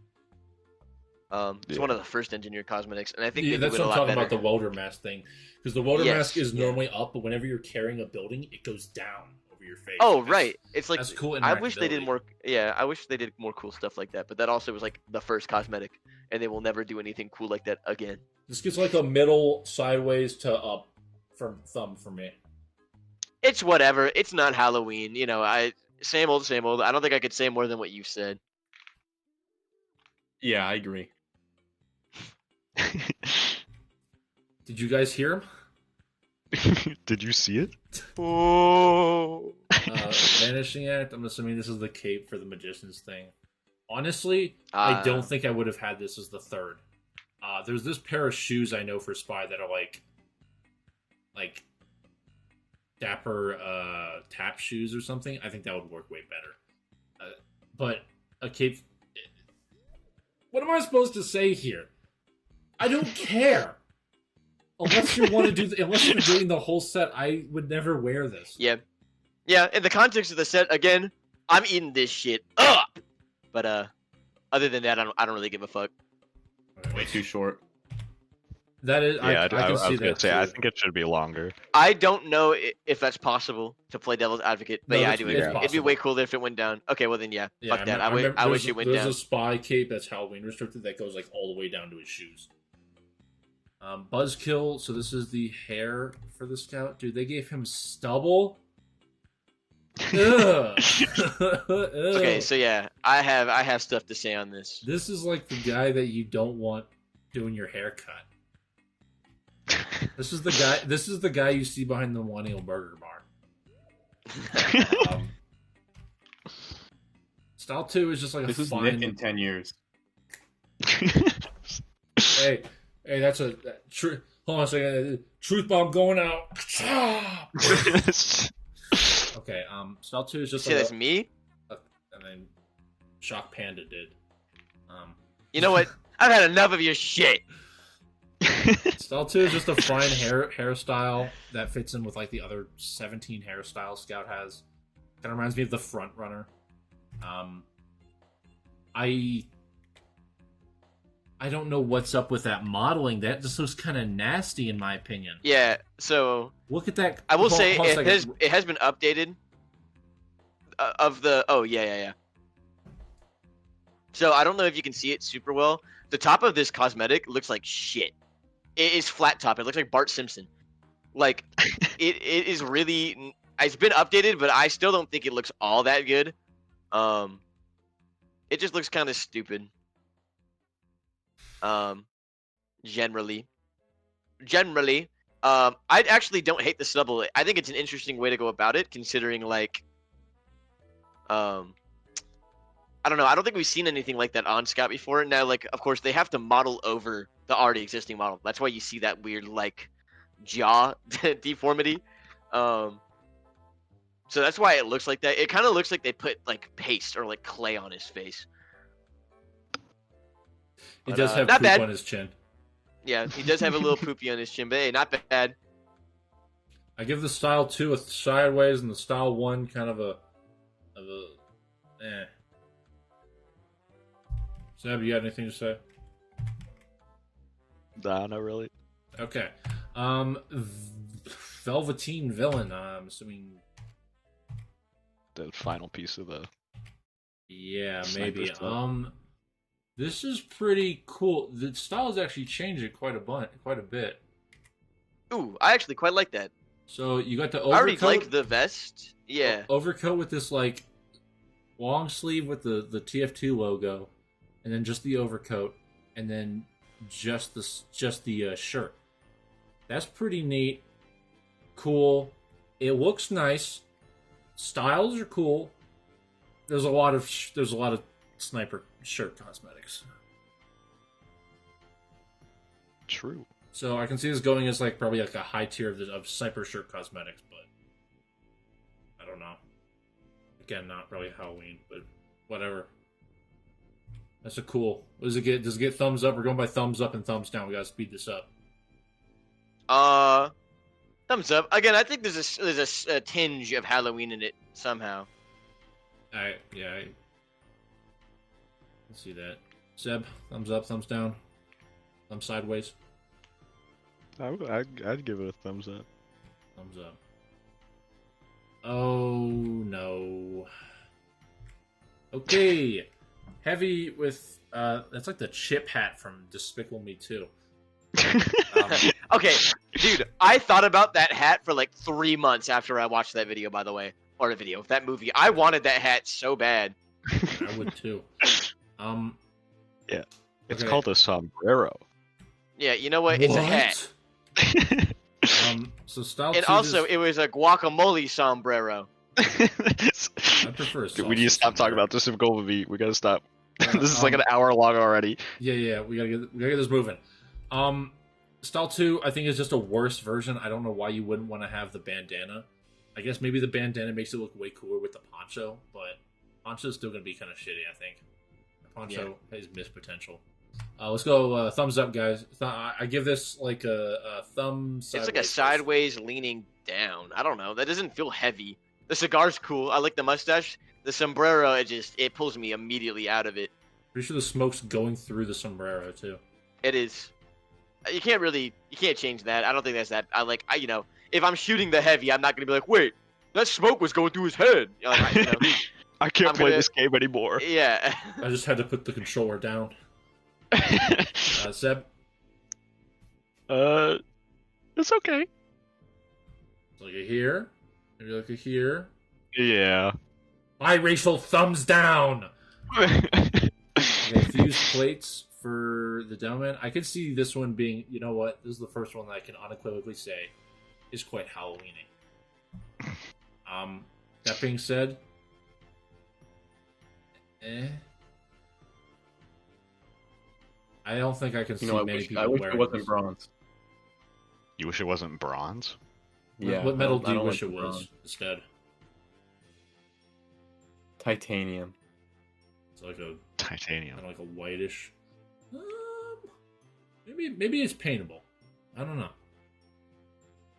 It's one of the first engineer cosmetics, and I think Yeah, they do that's it what a I'm lot talking better. about, the welder mask thing. Because the welder Yes, mask is yeah. normally up, but whenever you're carrying a building, it goes down over your face. Oh That's- right, it's like that's cool. I wish they did interactability. more. Yeah, I wish they did more cool stuff like that. But that also was like the first cosmetic, and they will never do anything cool like that again. This gets like a middle sideways to up from thumb for me. It's whatever. It's not Halloween, you know. Same old, same old. I don't think I could say more than what you said. Yeah, I agree. Did you guys hear him? Did you see it? Oh. Vanishing Act. I'm assuming this is the cape for the magician's thing. Honestly, I don't think I would have had this as the third. There's this pair of shoes I know for Spy that are like dapper tap shoes or something. I think that would work way better. But a cape. What am I supposed to say here? I don't care. Unless you want to do, unless you're doing the whole set, I would never wear this. Yeah. In the context of the set, again, I'm eating this shit up. But other than that, I don't really give a fuck. Way too short. That is, Yeah, I can see that. I think it should be longer. I don't know if that's possible to play devil's advocate, but No, yeah, I it's- do. it's It'd be possible. way cooler if it went down. Okay, well then, yeah, fuck that. remember I wish it went there's down. a Spy cape that's Halloween restricted that goes like all the way down to his shoes. Buzzkill. So this is the hair for the scout. Dude, they gave him stubble. Ugh. Okay, so yeah, I have stuff to say on this. This is like the guy that you don't want doing your haircut. This is the guy you see behind the Millennial Burger Bar. Style 2 is just like This a is fine. Nick in 10 years. Hey, that's a truth. Hold on a second. Truth bomb going out. Okay. Style 2 is just See, like that's me. and then Shock Panda did. You know what? I've had enough of your shit. Style 2 is just a fine hairstyle that fits in with like the other 17 hairstyles Scout has. Kind of reminds me of the Front Runner. I don't know what's up with that modeling. That just looks kind of nasty in my opinion. Yeah. So Look at that. I will Hold- say hold on a second. it has been updated. Yeah. So I don't know if you can see it super well. The top of this cosmetic looks like shit. It is flat top. It looks like Bart Simpson. Like it is really. It's been updated, but I still don't think it looks all that good. It just looks kind of stupid. Generally, I actually don't hate the stubble. I think it's an interesting way to go about it, considering like, I don't know. I don't think we've seen anything like that on Scout before. Now, like, of course, they have to model over the already existing model. That's why you see that weird like jaw deformity. So that's why it looks like that. It kind of looks like they put like paste or like clay on his face. He But, does have not poop bad. on his chin. Yeah, he does have a little poopy on his chin, but hey, not bad. I give the Style 2 a sideways and the Style 1 kind of a eh. Zeb, you got anything to say? Nah, not really. Okay. Velveteen Villain. I'm assuming. The final piece of the. Yeah, Sniper maybe. stuff. This is pretty cool. The style's actually changed it quite a bit. Ooh, I actually quite like that. So you got the I already overcoat. like the vest. Yeah. Overcoat with this like long sleeve with the TF2 logo, and then just the overcoat, and then just the shirt. That's pretty neat. Cool. It looks nice. Styles are cool. There's a lot of sniper shirt cosmetics. True. So I can see this going as like probably like a high tier of sniper shirt cosmetics, but I don't know. Again, not really Halloween, but whatever. That's a cool. What does it get? Does it get thumbs up? We're going by thumbs up and thumbs down. We gotta speed this up. Thumbs up. Again, I think there's a tinge of Halloween in it somehow. Let's see that. Seb, thumbs up, thumbs down, thumbs sideways, I'd give it a thumbs up. thumbs up. Oh no. Okay. Heavy with that's like the chip hat from Despicable Me 2. Okay, dude, I thought about that hat for like 3 months after I watched that video. By the way, or a video, that movie. I wanted that hat so bad. I would too. Yeah. It's Okay. called a sombrero. Yeah, you know what? It's a hat. So style And 2 also, just- it was a guacamole sombrero. I prefer a Dude, we need to salsa stop talking sombrero. about this in Overview. We gotta stop. Yeah, This is like an hour long already. Yeah, we gotta get this moving. Style 2, I think, is just a worse version. I don't know why you wouldn't want to have the bandana. I guess maybe the bandana makes it look way cooler with the poncho, but poncho's still gonna be kind of shitty, I think. The poncho has missed potential. Let's go thumbs up, guys. I give this like a thumb sideways. It's like a sideways leaning down. I don't know. That doesn't feel heavy. The cigar's cool. I like the mustache. The sombrero, it pulls me immediately out of it. Pretty sure the smoke's going through the sombrero too. It is. You can't change that. I don't think that's that. If I'm shooting the heavy, I'm not gonna be like, wait, that smoke was going through his head. I can't play this game anymore. Yeah. I just had to put the controller down. Seb? It's okay. Like a here. Maybe like a here. Yeah. Biracial thumbs down! Okay, fused plates for the Delman. I could see this one being, you know what, this is the first one that I can unequivocally say is quite Halloween-y. That being said, I don't think I can see many people I wish wearing it wasn't this. bronze. You wish it wasn't bronze? Yeah. What metal do I you don't wish like it the was bronze. instead? Titanium. It's like a Titanium. kind of like a whitish. Maybe it's paintable. I don't know.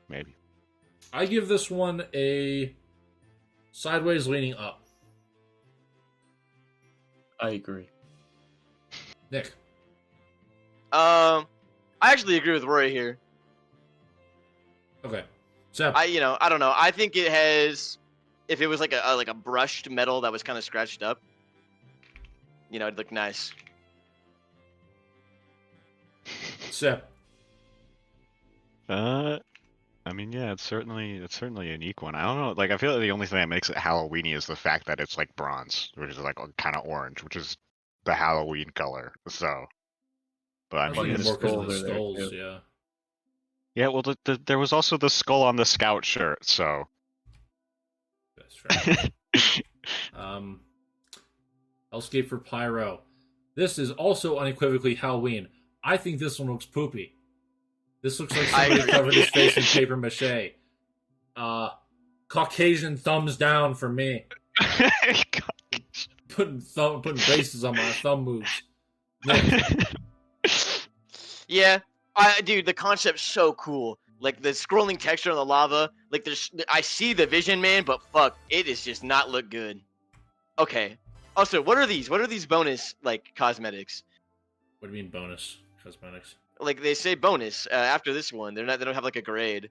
Maybe. I give this one a sideways leaning up. I agree. Nick. I actually agree with Rory here. Okay. Seb. I don't know. I think it has. If it was like a brushed metal that was kind of scratched up, it'd look nice. Seb. I mean, yeah, it's certainly a unique one. I don't know, like I feel like the only thing that makes it Halloweeny is the fact that it's like bronze, which is like kind of orange, which is the Halloween color. So, but I was mean, thinking it's, more because of the skulls are there, skulls, too. yeah. yeah. Well, there was also the skull on the scout shirt, so. That's fair. Hellscape for Pyro. This is also unequivocally Halloween. I think this one looks poopy. This looks like somebody covered his face in paper mache. Caucasian thumbs down for me. Putting braces on my thumb moves. Yeah, dude, the concept's so cool. Like the scrolling texture on the lava. Like I see the vision, man, but fuck, it is just not look good. Okay. Also, what are these? What are these bonus like cosmetics? What do you mean bonus cosmetics? Like they say bonus after this one. They don't have like a grade.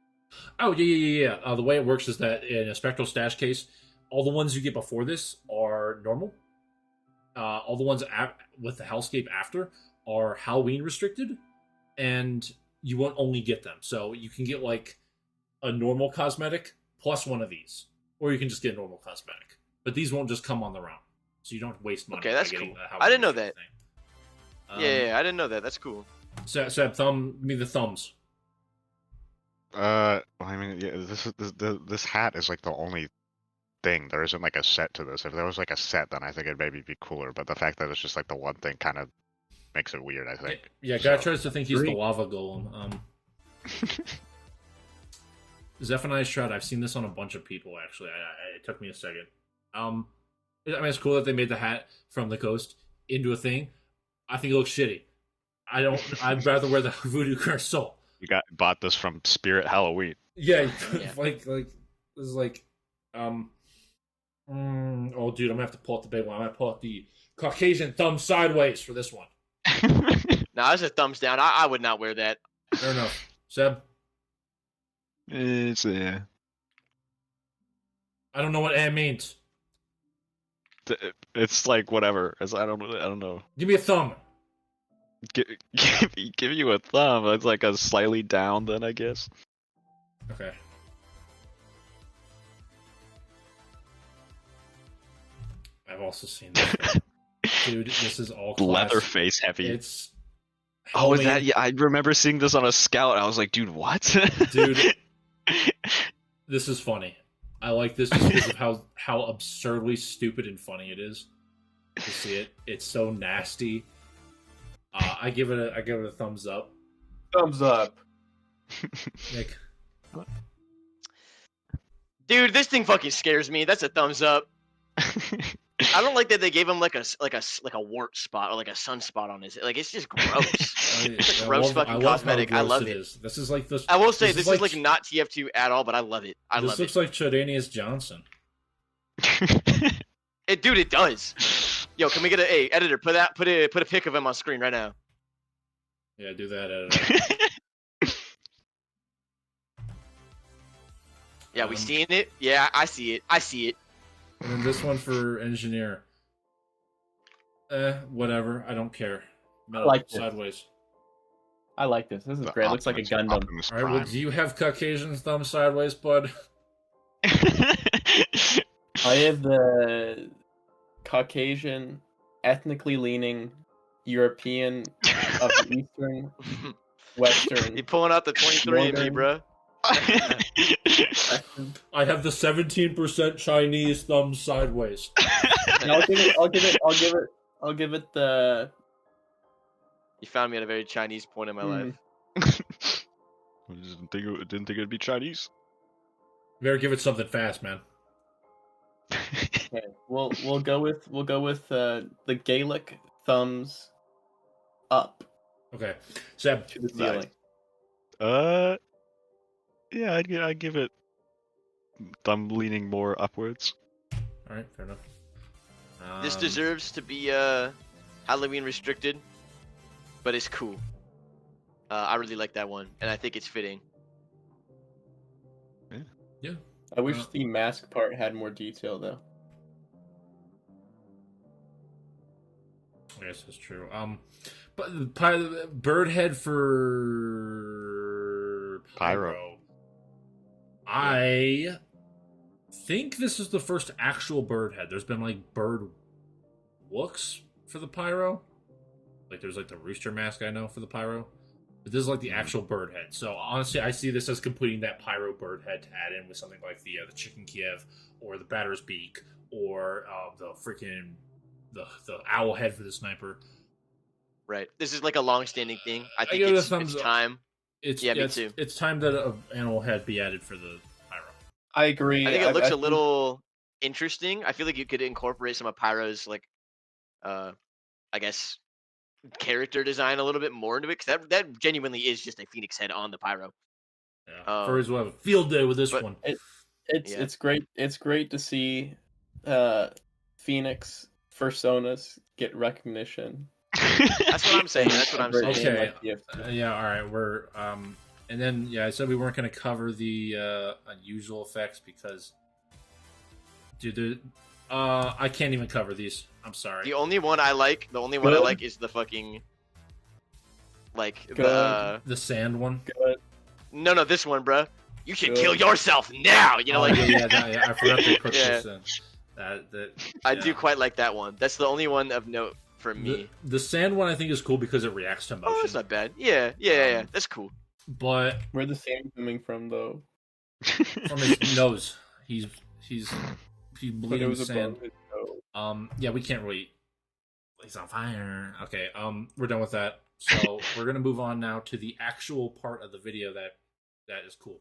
Oh yeah. The way it works is that in a spectral stash case, all the ones you get before this are normal. All the ones with the Hellscape after are Halloween restricted, and you won't only get them. So you can get like a normal cosmetic plus one of these, or you can just get a normal cosmetic. But these won't just come on their own, so you don't waste money. Okay, that's by getting cool. the Halloween I didn't know restricted that. thing. Yeah, I didn't know that. That's cool. Seb, give me the thumbs. I mean, yeah, this hat is like the only thing. There isn't like a set to this. If there was like a set, then I think it'd maybe be cooler. But the fact that it's just like the one thing kind of makes it weird, I think. Yeah, guy So- tries to think he's the Agreed. lava golem. Zephaniah's Shroud. I've seen this on a bunch of people actually. It took me a second. I mean, it's cool that they made the hat from the coast into a thing. I think it looks shitty. I'd rather wear the Voodoo Curse Soul. You bought this from Spirit Halloween. Yeah, Yeah. like this is like, oh dude, I'm gonna have to pull out the big one. I'm gonna pull out the Caucasian thumb sideways for this one. Nah, that's a thumbs down. I would not wear that. Fair enough. Seb, It's I don't know what "eh" means. it's like whatever. I don't know. Give me a thumb. Give you a thumb. It's like a slightly down, then I guess. Okay. I've also seen this. Dude, this is all class. Leatherface heavy. Dude, this is all class. Leatherface heavy. It's Oh, is that? Halloween. Yeah, I remember seeing this on a scout. And I was like, dude, what? Dude, this is funny. I like this just because of how absurdly stupid and funny it is to see it. It's so nasty. I give it a thumbs up. Thumbs up. Nick. Dude, this thing fucking scares me. That's a thumbs up. I don't like that they gave him like a wart spot or like a sunspot on his. Like it's just gross. It's a gross fucking cosmetic. I love it. This is like this. I will say this is like not TF2 at all, but I love it. This looks like Chadanius Johnson. Dude, it does. Yo, can we get a editor? Put a pic of him on screen right now. Yeah, do that, editor. Yeah, we seeing it? Yeah, I see it. I see it. And then this one for engineer. Whatever. I don't care. I like this. Sideways. I like this. This is great. It looks like a Gundam. Optimus All right. Well, Prime. do you have Caucasian's thumb sideways, bud? I have the Caucasian, ethnically leaning European of the Eastern, Western. You pulling out the 23 in me, bro? I have the 17% Chinese thumb sideways. And I'll give it the. You found me at a very Chinese point in my life. I didn't think it'd be Chinese. Better give it something fast, man. Okay, we'll go with the Gaelic thumbs up Okay, Seb. to the ceiling. Yeah, I'd give it. I'm leaning more upwards. All right, fair enough. This deserves to be Halloween restricted, but it's cool. I really like that one, and I think it's fitting. Yeah. I wish the mask part had more detail though. I guess that's true. But bird head for Pyro. I think this is the first actual bird head. There's been like bird looks for the pyro. Like there's like the rooster mask I know for the pyro. But this is like the actual bird head. So honestly, I see this as completing that pyro bird head to add in with something like the chicken Kiev or the batter's beak or the freaking the owl head for the sniper. Right. This is like a long-standing thing. I think give it a it's thumbs up. time. Me It's too. It's time that an animal head be added for the pyro. I agree. I think it looks a little interesting. I feel like you could incorporate some of Pyro's like, I guess, character design a little bit more into it because that genuinely is just a phoenix head on the Pyro. Yeah. Furries will have a field day with this one. It's great. It's great to see Phoenix personas get recognition. That's what I'm saying. That's what I'm saying. Okay. Yeah. All right. We're and then I said we weren't going to cover the unusual effects because, dude, I can't even cover these. I'm sorry. The only one I like is the fucking like Good. The sand one. Good. No, this one, bruh. You should Good. kill yourself now. You know, like I forgot to put Yeah. this in. I do quite like that one. That's the only one of note for me. The sand one I think is cool because it reacts to motion. Oh, that's not bad. Yeah. That's cool. But Where the sand coming from though? from his nose, he's But it bleeding was sand. above his nose. Yeah, we can't really. He's on fire. Okay, we're done with that. So we're gonna move on now to the actual part of the video that is cool.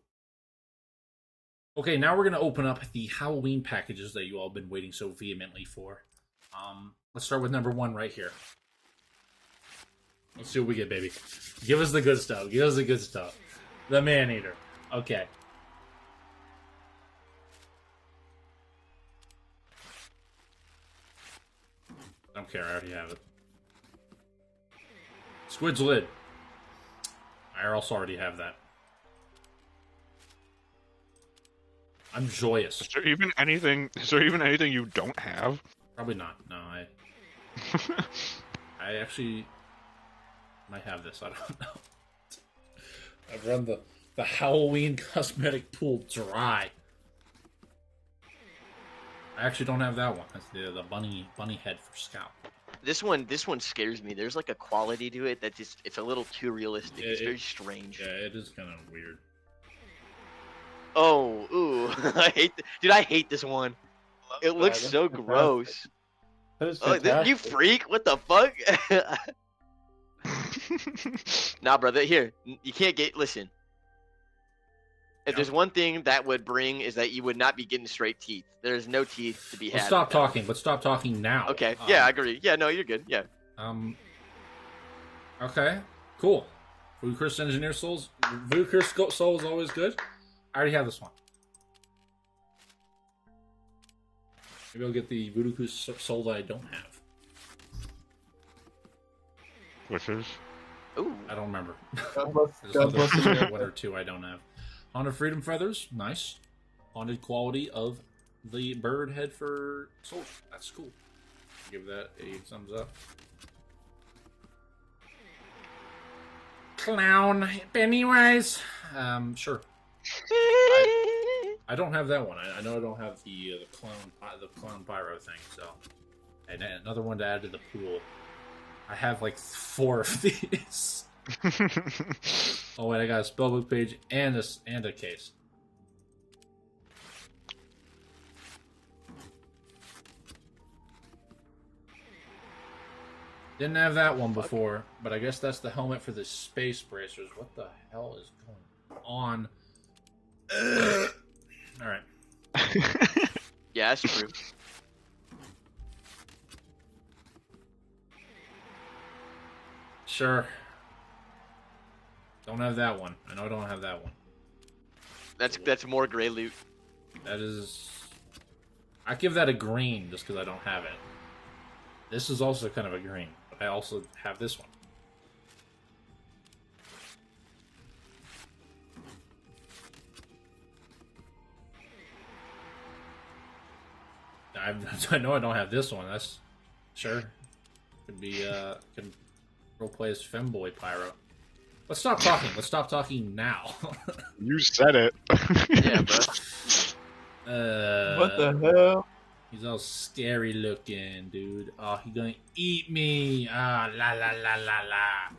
Okay, now we're gonna open up the Halloween packages that you all have been waiting so vehemently for. Let's start with number 1 right here. Let's see what we get, baby. Give us the good stuff. Give us the good stuff. The man-eater. Okay. I don't care, I already have it. Squid's lid. I also already have that. I'm joyous. Is there even anything you don't have? Probably not. No, I actually might have this. I don't know. I've run the Halloween cosmetic pool dry. I actually don't have that one. That's the bunny head for Scout. This one scares me. There's like a quality to it that just it's a little too realistic. It's very strange. Yeah, it is kind of weird. Oh, ooh, I hate this one. It looks so gross. That is Oh, fantastic. you freak! What the fuck? Nah, brother. Here, you can't get. Listen. If there's one thing that would bring is that you would not be getting straight teeth. There's no teeth to be had. Let's stop talking. Let's stop talking now. Okay. Yeah, I agree. Yeah, no, you're good. Yeah. Okay. Cool. Voodoo Curse Engineer Souls. Voodoo Curse Soul is always good. I already have this one. Maybe I'll get the Voodoo Curse Soul that I don't have. Which is? Ooh. I don't remember. God bless, There's God bless another one or two I don't have. Haunted Freedom Feathers, nice. Haunted quality of the bird head for soul. That's cool. Give that a thumbs up. Clown Pennywise. Sure. I don't have that one. I know I don't have the clown pyro thing. So, and another one to add to the pool. I have like 4 of these. Oh wait, I got a spellbook page and a case. Didn't have that one before, but I guess that's the helmet for the space bracers. What the hell is going on? All right. Yeah, that's true. Sure. Don't have that one. I know I don't have that one. That's more gray loot. That is... I give that a green just because I don't have it. This is also kind of a green, but I also have this one. I know I don't have this one. That's... Sure. Could be, can roleplay as Femboy Pyro. Let's stop talking. Let's stop talking now. You said it. Yeah, bro. What the hell? He's all scary looking, dude. Oh, he's gonna eat me. Ah, la la la la la.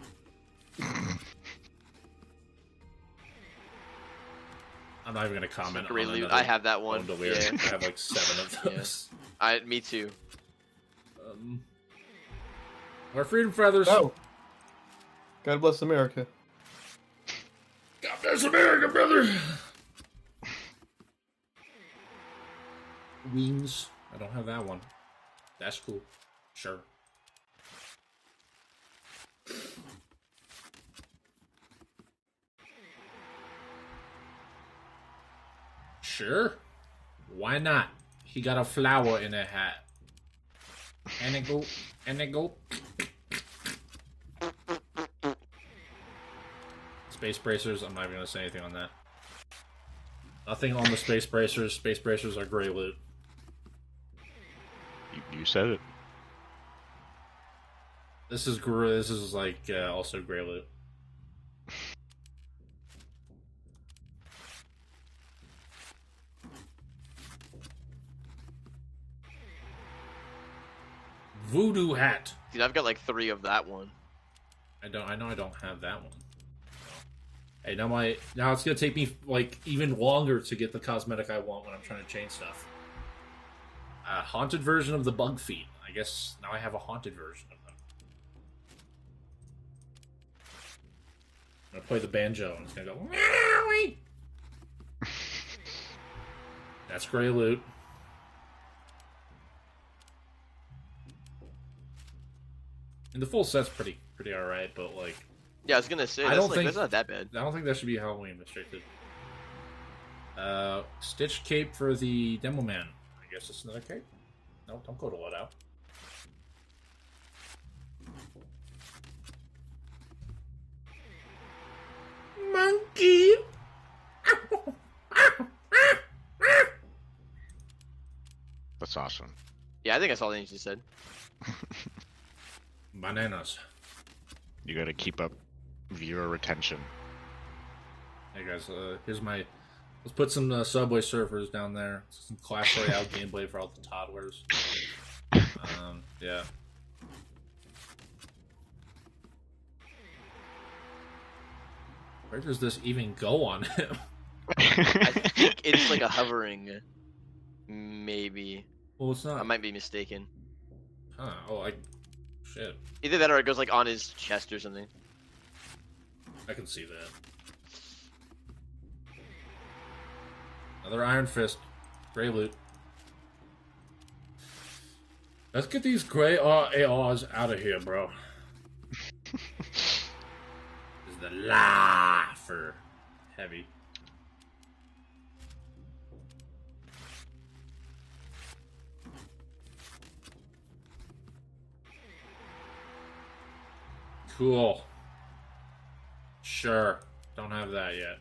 I'm not even gonna comment Gray on loot. another I have that one. Bandolier. Yeah. I have like 7 of those. Me too. Our freedom feathers. Oh. God bless America. God bless America, brother. Wings. I don't have that one. That's cool. Sure. Sure. Why not? He got a flower in a hat. And it go. Space bracers, I'm not even gonna say anything on that. Nothing on the space bracers. Space bracers are gray loot. You said it. This is like also gray loot. Voodoo hat. Dude, I've got like 3 of that one. I know I don't have that one. Hey, now it's gonna take me like even longer to get the cosmetic I want when I'm trying to change stuff. Haunted version of the bug feet. I guess now I have a haunted version of them. I'm gonna play the banjo and it's gonna go. Meowie. That's gray loot. And the full set's pretty alright, but like. Yeah, I was gonna say I that's don't like think- that's not that bad. I don't think that should be Halloween restricted. Stitch cape for the Demo Man. I guess it's another cape. No, don't go to loadout. Monkey. That's awesome. Yeah, I think that's all they just said. Bananas. You gotta keep up viewer retention. Hey guys, here's my Let's put some Subway Surfers down there. Some Clash Royale gameplay for all the toddlers. Yeah. Where does this even go on him? I think it's like a hovering. Maybe. Well, it's not. I might be mistaken. Huh. Oh, shit. Either that or it goes like on his chest or something. I can see that. Another Iron Fist. Gray loot. Let's get these gray ARs out of here, bro. This is the for heavy. Cool. Sure. Don't have that yet.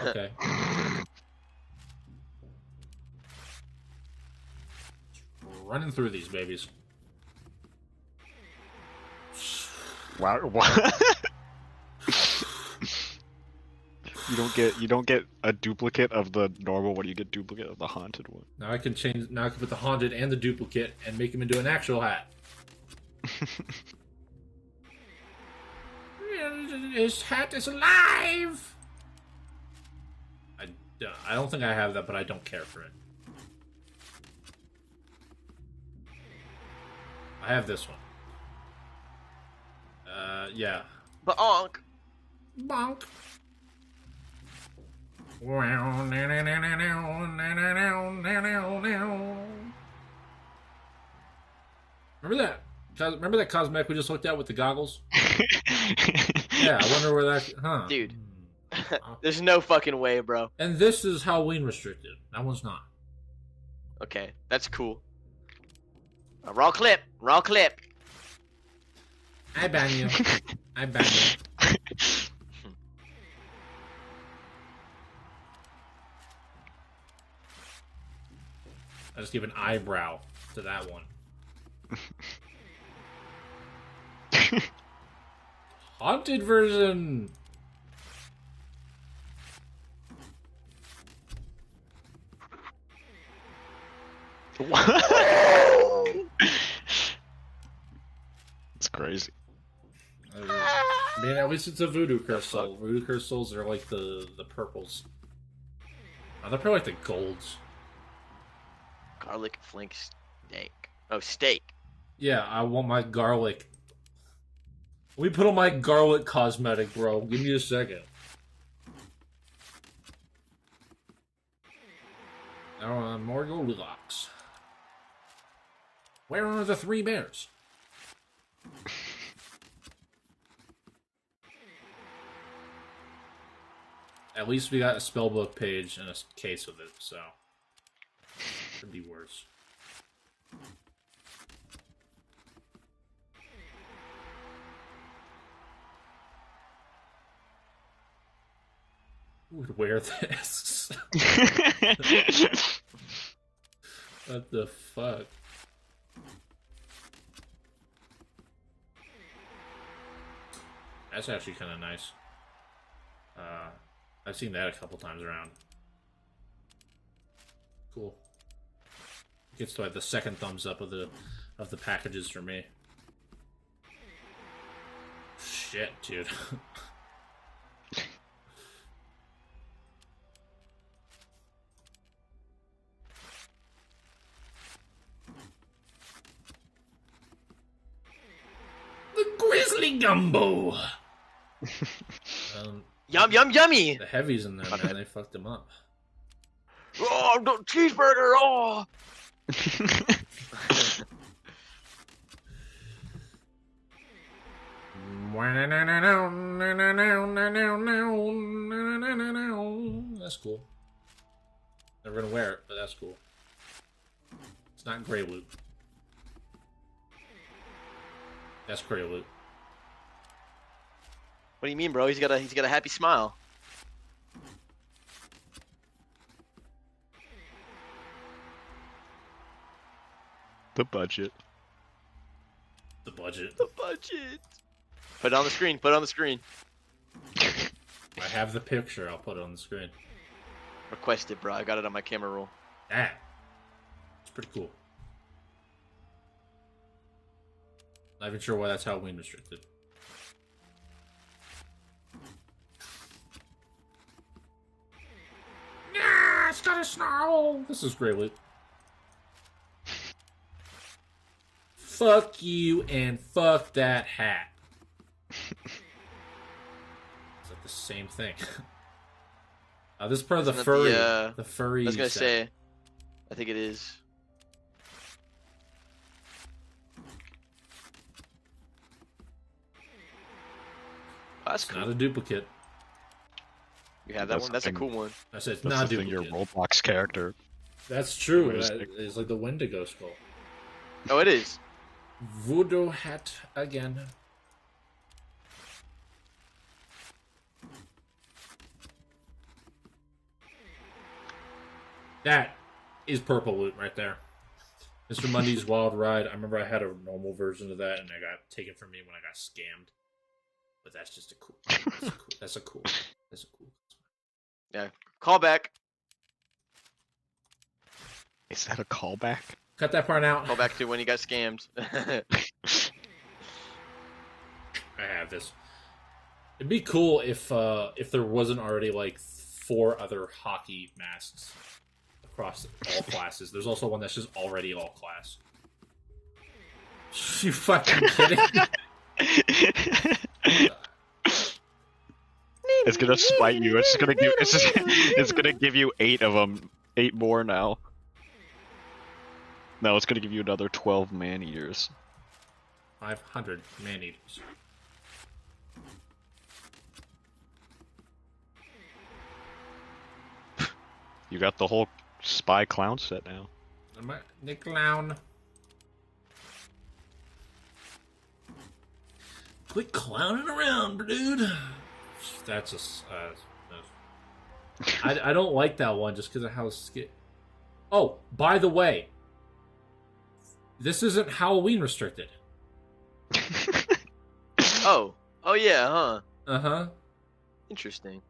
Okay. Running through these babies. Wow. What? You don't get a duplicate of the normal one. You get duplicate of the haunted one. Now I can change. Now I can put the haunted and the duplicate and make him into an actual hat. His hat is alive. I don't think I have that, but I don't care for it. I have this one. Yeah. Bonk. Bonk. Remember that? Remember that cosmetic we just looked at with the goggles? Yeah, I wonder where that. Huh? Dude, there's no fucking way, bro. And this is Halloween restricted. That one's not. Okay, that's cool. Raw clip. Raw clip. I ban you. I ban you. I just give an eyebrow to that one. Haunted version. What? It's crazy. I mean, at least it's a voodoo crystal. Voodoo crystals are like the purples. Oh, they're probably like the golds. Garlic flank steak. Oh, steak. Yeah, I want my garlic. Let me put on my garlic cosmetic, bro. Give me a second. Now, more Goldilocks. Where are the three bears? At least we got a spellbook page and a case of it, so could be worse. Who would wear this? What the fuck? That's actually kind of nice. I've seen that a couple times around. Cool. Gets to like the second thumbs up of the packages for me. Shit, dude. The Grizzly Gumbo. Yum, yum, yummy! The heavies in there, man. They fucked him up. Oh, no, cheeseburger! Oh! That's cool. Never gonna wear it, but that's cool. It's not gray loot. That's gray loot. What do you mean, bro? He's got a happy smile. The budget. The budget. The budget. Put it on the screen. Put it on the screen. I have the picture. I'll put it on the screen. Request it, bro. I got it on my camera roll. That. It's pretty cool. Not even sure why that's Halloween restricted. Nah, it's got a snarl. This is great, Luke. Fuck you and fuck that hat. It's like the same thing. This is part of the Isn't that furry. the, The furry. I was gonna set. say. I think it is. Oh, that's It's cool. not a duplicate. You have that That's one. That's a the cool one. I said it's That's not a the thing, your duplicate. Roblox character. That's true. Wait a That sec. is like the Wendigo skull. Oh, it is. Voodoo hat again. That is purple loot right there. Mr. Mundy's Wild Ride. I remember I had a normal version of that, and I got taken from me when I got scammed. But that's just a cool. That's a cool. Yeah. Call back. Is that a callback? Cut that part out. Call back to when you got scammed. I have this. It'd be cool if there wasn't already like 4 other hockey masks across all classes. There's also one that's just already all class. You fucking kidding? It's gonna spite you. It's gonna give you 8 of them. 8 more now. No, it's gonna give you another 12 man-eaters. 500 man-eaters. You got the whole spy clown set now. Nick Clown. Quit clowning around, dude. That's a. I don't like that one just because of how skit. Oh, by the way, this isn't Halloween restricted. Oh. Oh yeah, huh? Uh huh. Interesting.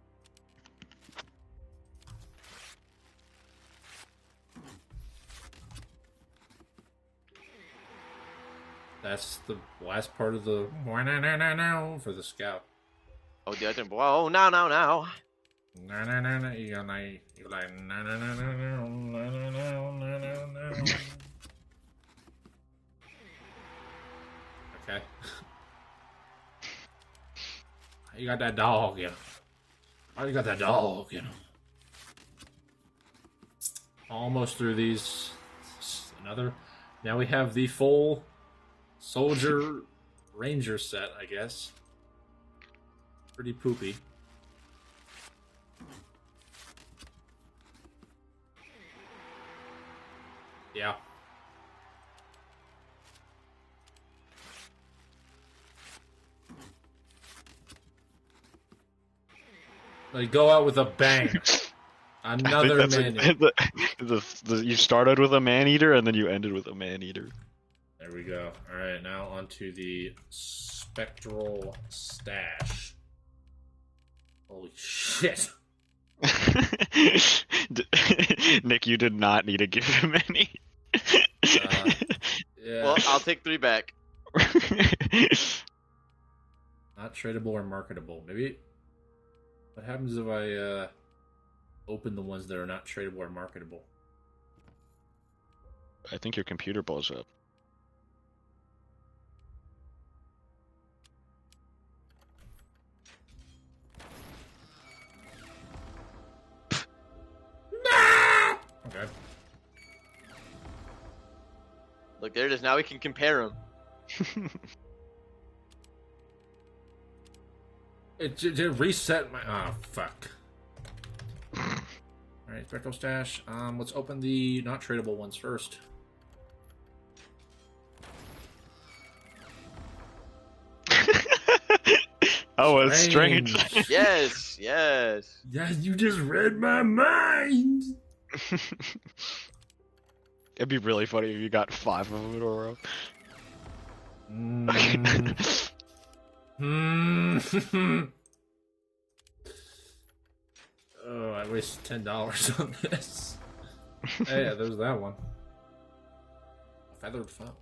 That's the last part of the for the scout. Oh, the other. Whoa! Now. You're like Okay. You got that dog, you know. Oh, you got that dog, you know. Almost through these. Another. Now we have the full soldier ranger set, I guess. Pretty poopy. Yeah. Like, go out with a bang. Another man. You started with a man-eater and then you ended with a man-eater. There we go. Alright, now onto the spectral stash. Holy shit. Nick, you did not need to give him any. Yeah. Well, I'll take 3 back. Not tradable or marketable. Maybe. What happens if I open the ones that are not tradable or marketable? I think your computer blows up. Okay. Look, there it is. Now we can compare them. It reset my. Oh, fuck. Alright, spectral stash. Let's open the not tradable ones first. Oh, it's strange. Yes. Yeah, you just read my mind. It'd be really funny if you got 5 of them in a row. Oh, I wasted $10 on this. Hey, yeah, there's that one. A feathered foe.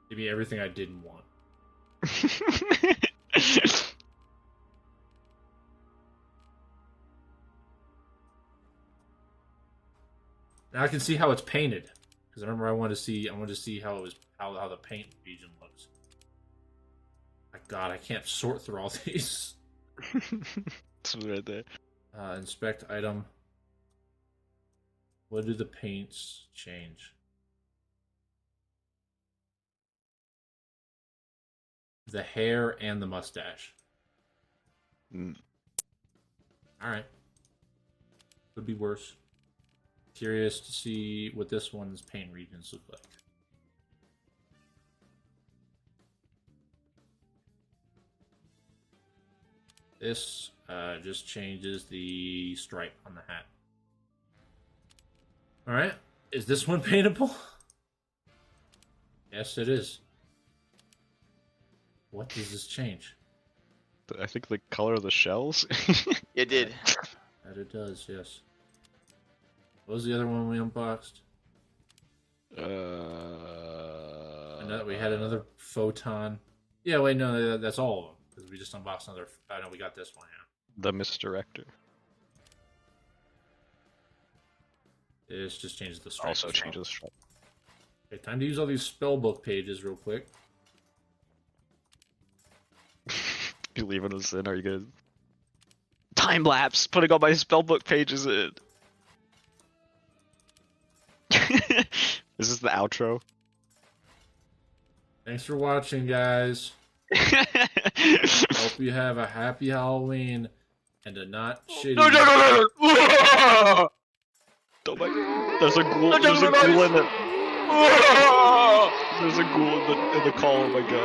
Give me everything I didn't want. Now I can see how it's painted, because I remember I wanted to see how it was how the paint region looks. My God, I can't sort through all these. It's right there. Inspect item. What do the paints change? The hair and the mustache. Mm. Alright. Could be worse. Curious to see what this one's paint regions look like. This just changes the stripe on the hat. Alright. Is this one paintable? Yes, it is. What does this change? I think the color of the shells. It did. That it does, yes. What was the other one we unboxed? We had another photon. Yeah, wait, no, that's all of them. Because we just unboxed another. I know we got this one, yeah. The misdirector. This just changes the stripe. Also changes the stripe. Okay, time to use all these spellbook pages real quick. You leaving us in? Are you good? Time lapse. Putting all my spellbook pages in. This is the outro. Thanks for watching, guys. Hope you have a happy Halloween and a not shitty. No! Oh my God. There's a ghoul. There's a ghoul in it. There's a ghoul in the call. Oh my God.